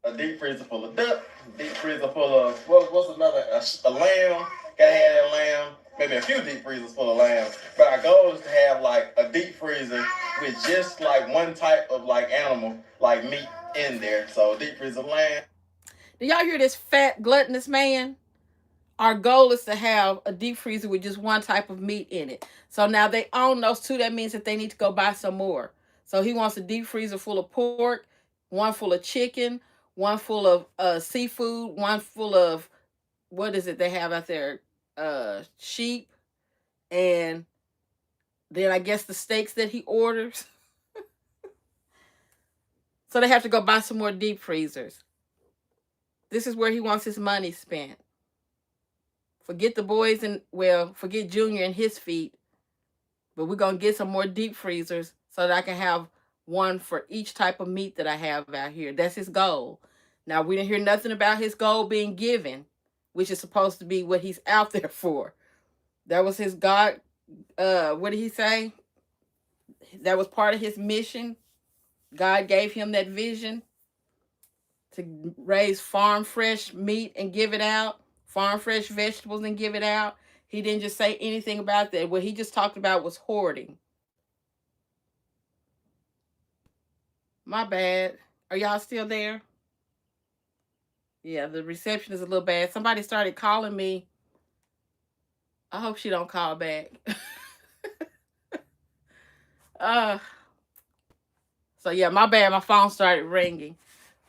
A deep freezer full of duck, deep freezer full of, what's another, a lamb. Gotta have that lamb. Maybe a few deep freezers full of lamb. But our goal is to have like a deep freezer with just like 1 type of like animal, like meat in there. So deep freezer lamb. Do y'all hear this fat, gluttonous man? Our goal is to have a deep freezer with just 1 type of meat in it. So now they own those 2. That means that they need to go buy some more. So he wants a deep freezer full of pork, one full of chicken, one full of seafood, one full of, what is it they have out there? Sheep, and then I guess the steaks that he orders. So they have to go buy some more deep freezers. This is where he wants his money spent. Forget the boys and, well, forget Junior and his feet, but we're going to get some more deep freezers so that I can have one for each type of meat that I have out here. That's his goal. Now, we didn't hear nothing about his goal being given, which is supposed to be what he's out there for. That was his God. What did he say? That was part of his mission. God gave him that vision to raise farm fresh meat and give it out, farm fresh vegetables and give it out. He didn't just say anything about that. What he just talked about was hoarding. My bad. Are y'all still there? Yeah, the reception is a little bad. Somebody started calling me. I hope she don't call back. uh so yeah, my bad. My phone started ringing.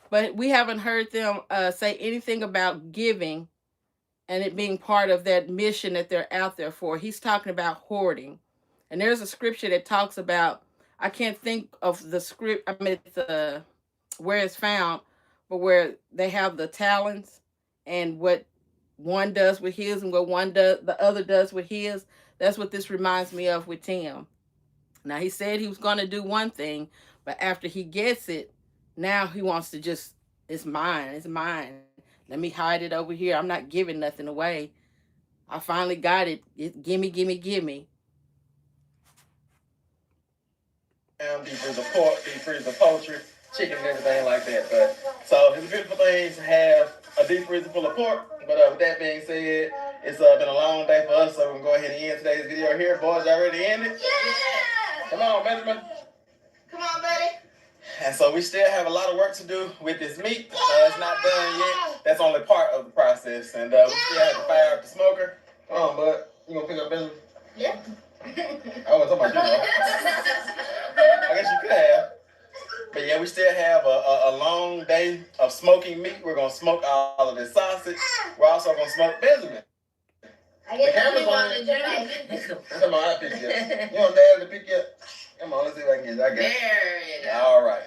But we haven't heard them say anything about giving and it being part of that mission that they're out there for. He's talking about hoarding. And there's a scripture that talks about, I can't think of the script, I mean, the where it's found, but where they have the talents and what one does with his and what the other does with his. That's what this reminds me of with Tim. Now, he said he was going to do one thing, but after he gets it, now he wants to just, it's mine, it's mine. Let me hide it over here. I'm not giving nothing away. I finally got it. Gimme, gimme, gimme. Deep freeze of pork, deep freeze of poultry, chicken, and everything like that. But so it's a beautiful thing to have a deep freezer full of pork. But with that being said, it's been a long day for us, so we're gonna go ahead and end today's video here. Boys, y'all ready to end it? Yeah! Come on, Benjamin. Come on, buddy. And so we still have a lot of work to do with this meat. It's not done yet. That's only part of the process. And we still have to fire up the smoker. Come on, bud. You gonna pick up Benjamin? Yeah. I wasn't talking about you, though. I guess you could have. But yeah, we still have a long day of smoking meat. We're going to smoke all of this sausage. We're also going to smoke Benjamin. I guess the want to do. Come on, I'll pick you up. You want Dad to pick you up? Come on, let's see if I can get you. I got you. There you go. All right.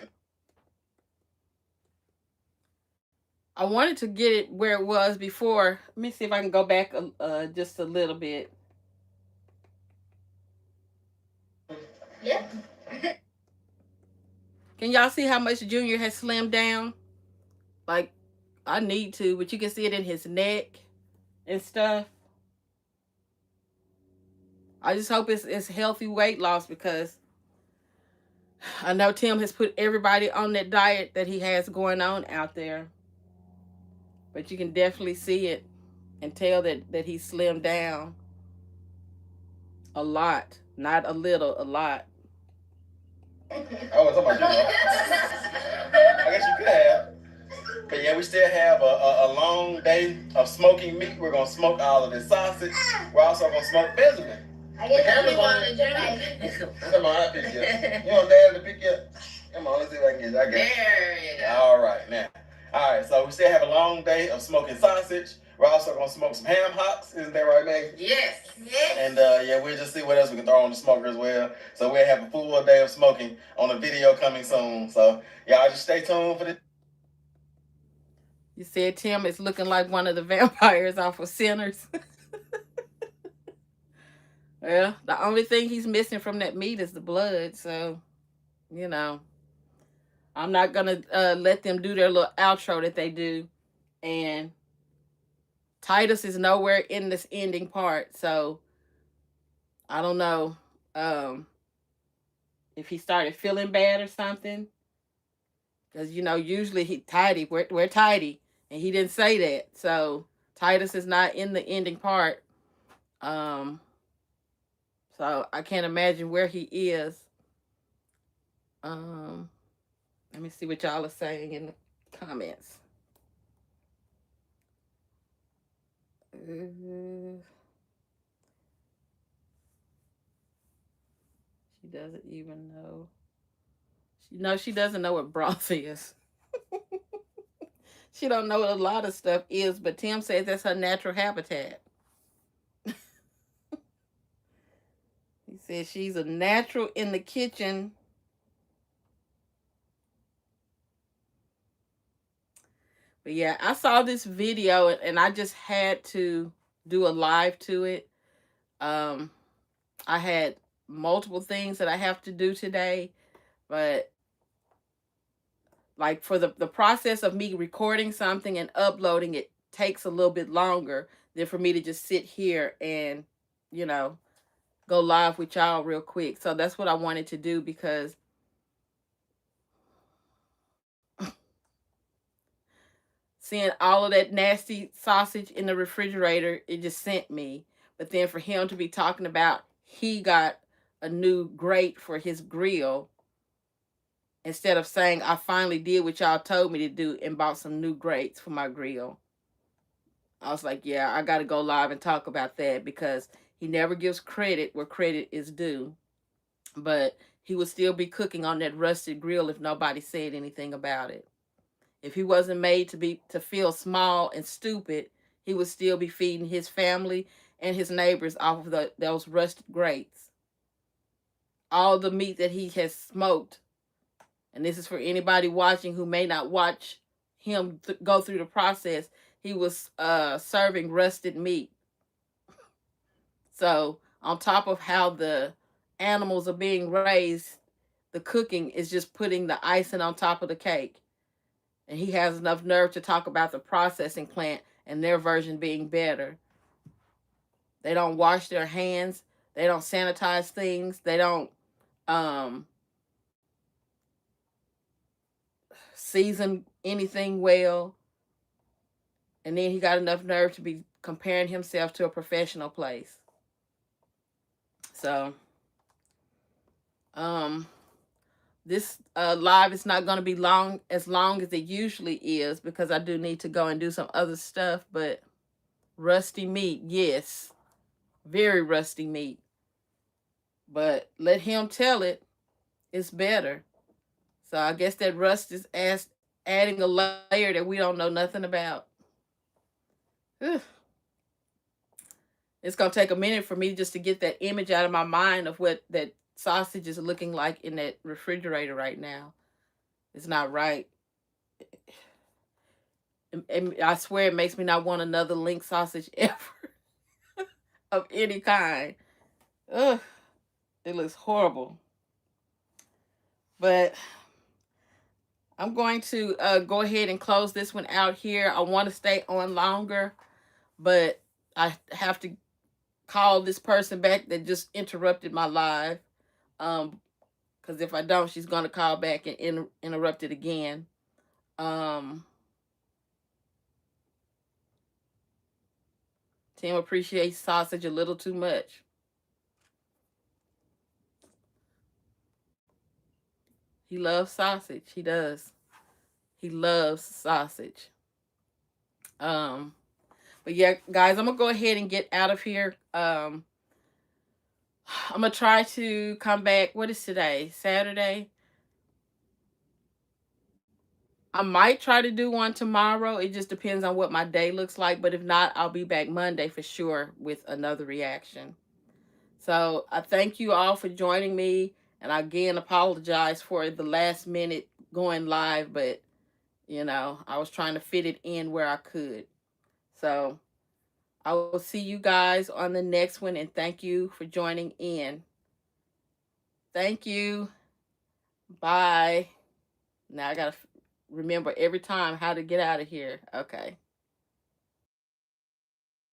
I wanted to get it where it was before. Let me see if I can go back just a little bit. Yeah. Can y'all see how much Junior has slimmed down? Like, I need to, but you can see it in his neck and stuff. I just hope it's healthy weight loss, because I know Tim has put everybody on that diet that he has going on out there. But you can definitely see it and tell that he's slimmed down a lot. Not a little, a lot. I was talking about you, I guess you could have. But yeah, we still have a long day of smoking meat. We're going to smoke all of this sausage. We're also going to smoke Benjamin. I guess the want to do. Come on, I'll pick you up. You want Dad to pick you up? Come on, let's see if I can get you. I got you. There you go. All right, now. All right, so we still have a long day of smoking sausage. We're also going to smoke some ham hocks. Isn't that right, Meg? Yes. Yes. And yeah, we'll just see what else we can throw on the smoker as well. So we'll have a full day of smoking on a video coming soon. So y'all just stay tuned for this. You said Tim is looking like one of the vampires off of Sinners. Well, the only thing he's missing from that meat is the blood. So, you know, I'm not going to let them do their little outro that they do. And Titus is nowhere in this ending part. So, I don't know if he started feeling bad or something. Because, you know, usually we're tidy. And he didn't say that. So, Titus is not in the ending part. So I can't imagine where he is. Let me see what y'all are saying in the comments. She doesn't even know. No, she doesn't know what broth is. She don't know what a lot of stuff is, but Tim says that's her natural habitat. He says she's a natural in the kitchen. But yeah, I saw this video and I just had to do a live to it. I had multiple things that I have to do today, but like for the process of me recording something and uploading it takes a little bit longer than for me to just sit here and, you know, go live with y'all real quick. So that's what I wanted to do, because seeing all of that nasty sausage in the refrigerator, it just sent me. But then for him to be talking about he got a new grate for his grill, instead of saying I finally did what y'all told me to do and bought some new grates for my grill, I was like, yeah, I got to go live and talk about that, because he never gives credit where credit is due. But he would still be cooking on that rusted grill if nobody said anything about it. If he wasn't made to feel small and stupid, he would still be feeding his family and his neighbors off of those rusted grates. All the meat that he has smoked, and this is for anybody watching who may not watch him go through the process, he was serving rusted meat. So on top of how the animals are being raised, the cooking is just putting the icing on top of the cake. And he has enough nerve to talk about the processing plant and their version being better. They don't wash their hands. They don't sanitize things. They don't season anything well. And then he got enough nerve to be comparing himself to a professional place. So, this live is not going to be as long as it usually is, because I do need to go and do some other stuff. But rusty meat, yes, very rusty meat. But let him tell it, it's better. So I guess that rust is adding a layer that we don't know nothing about. Ugh. It's going to take a minute for me just to get that image out of my mind of what that sausage is looking like in that refrigerator right now. It's not right. And I swear it makes me not want another link sausage ever of any kind. Ugh, it looks horrible. But I'm going to go ahead and close this one out here. I want to stay on longer, but I have to call this person back that just interrupted my live. Because if I don't, she's going to call back and interrupt it again. Tim appreciates sausage a little too much. He loves sausage. He does. He loves sausage. But yeah, guys, I'm gonna go ahead and get out of here. I'm gonna try to come back. What is today? Saturday. I might try to do one tomorrow. It just depends on what my day looks like. But if not, I'll be back Monday for sure with another reaction. So I thank you all for joining me. And I again apologize for the last minute going live. But, you know, I was trying to fit it in where I could. So I will see you guys on the next one. And thank you for joining in. Thank you. Bye. Now I got to remember every time how to get out of here. Okay.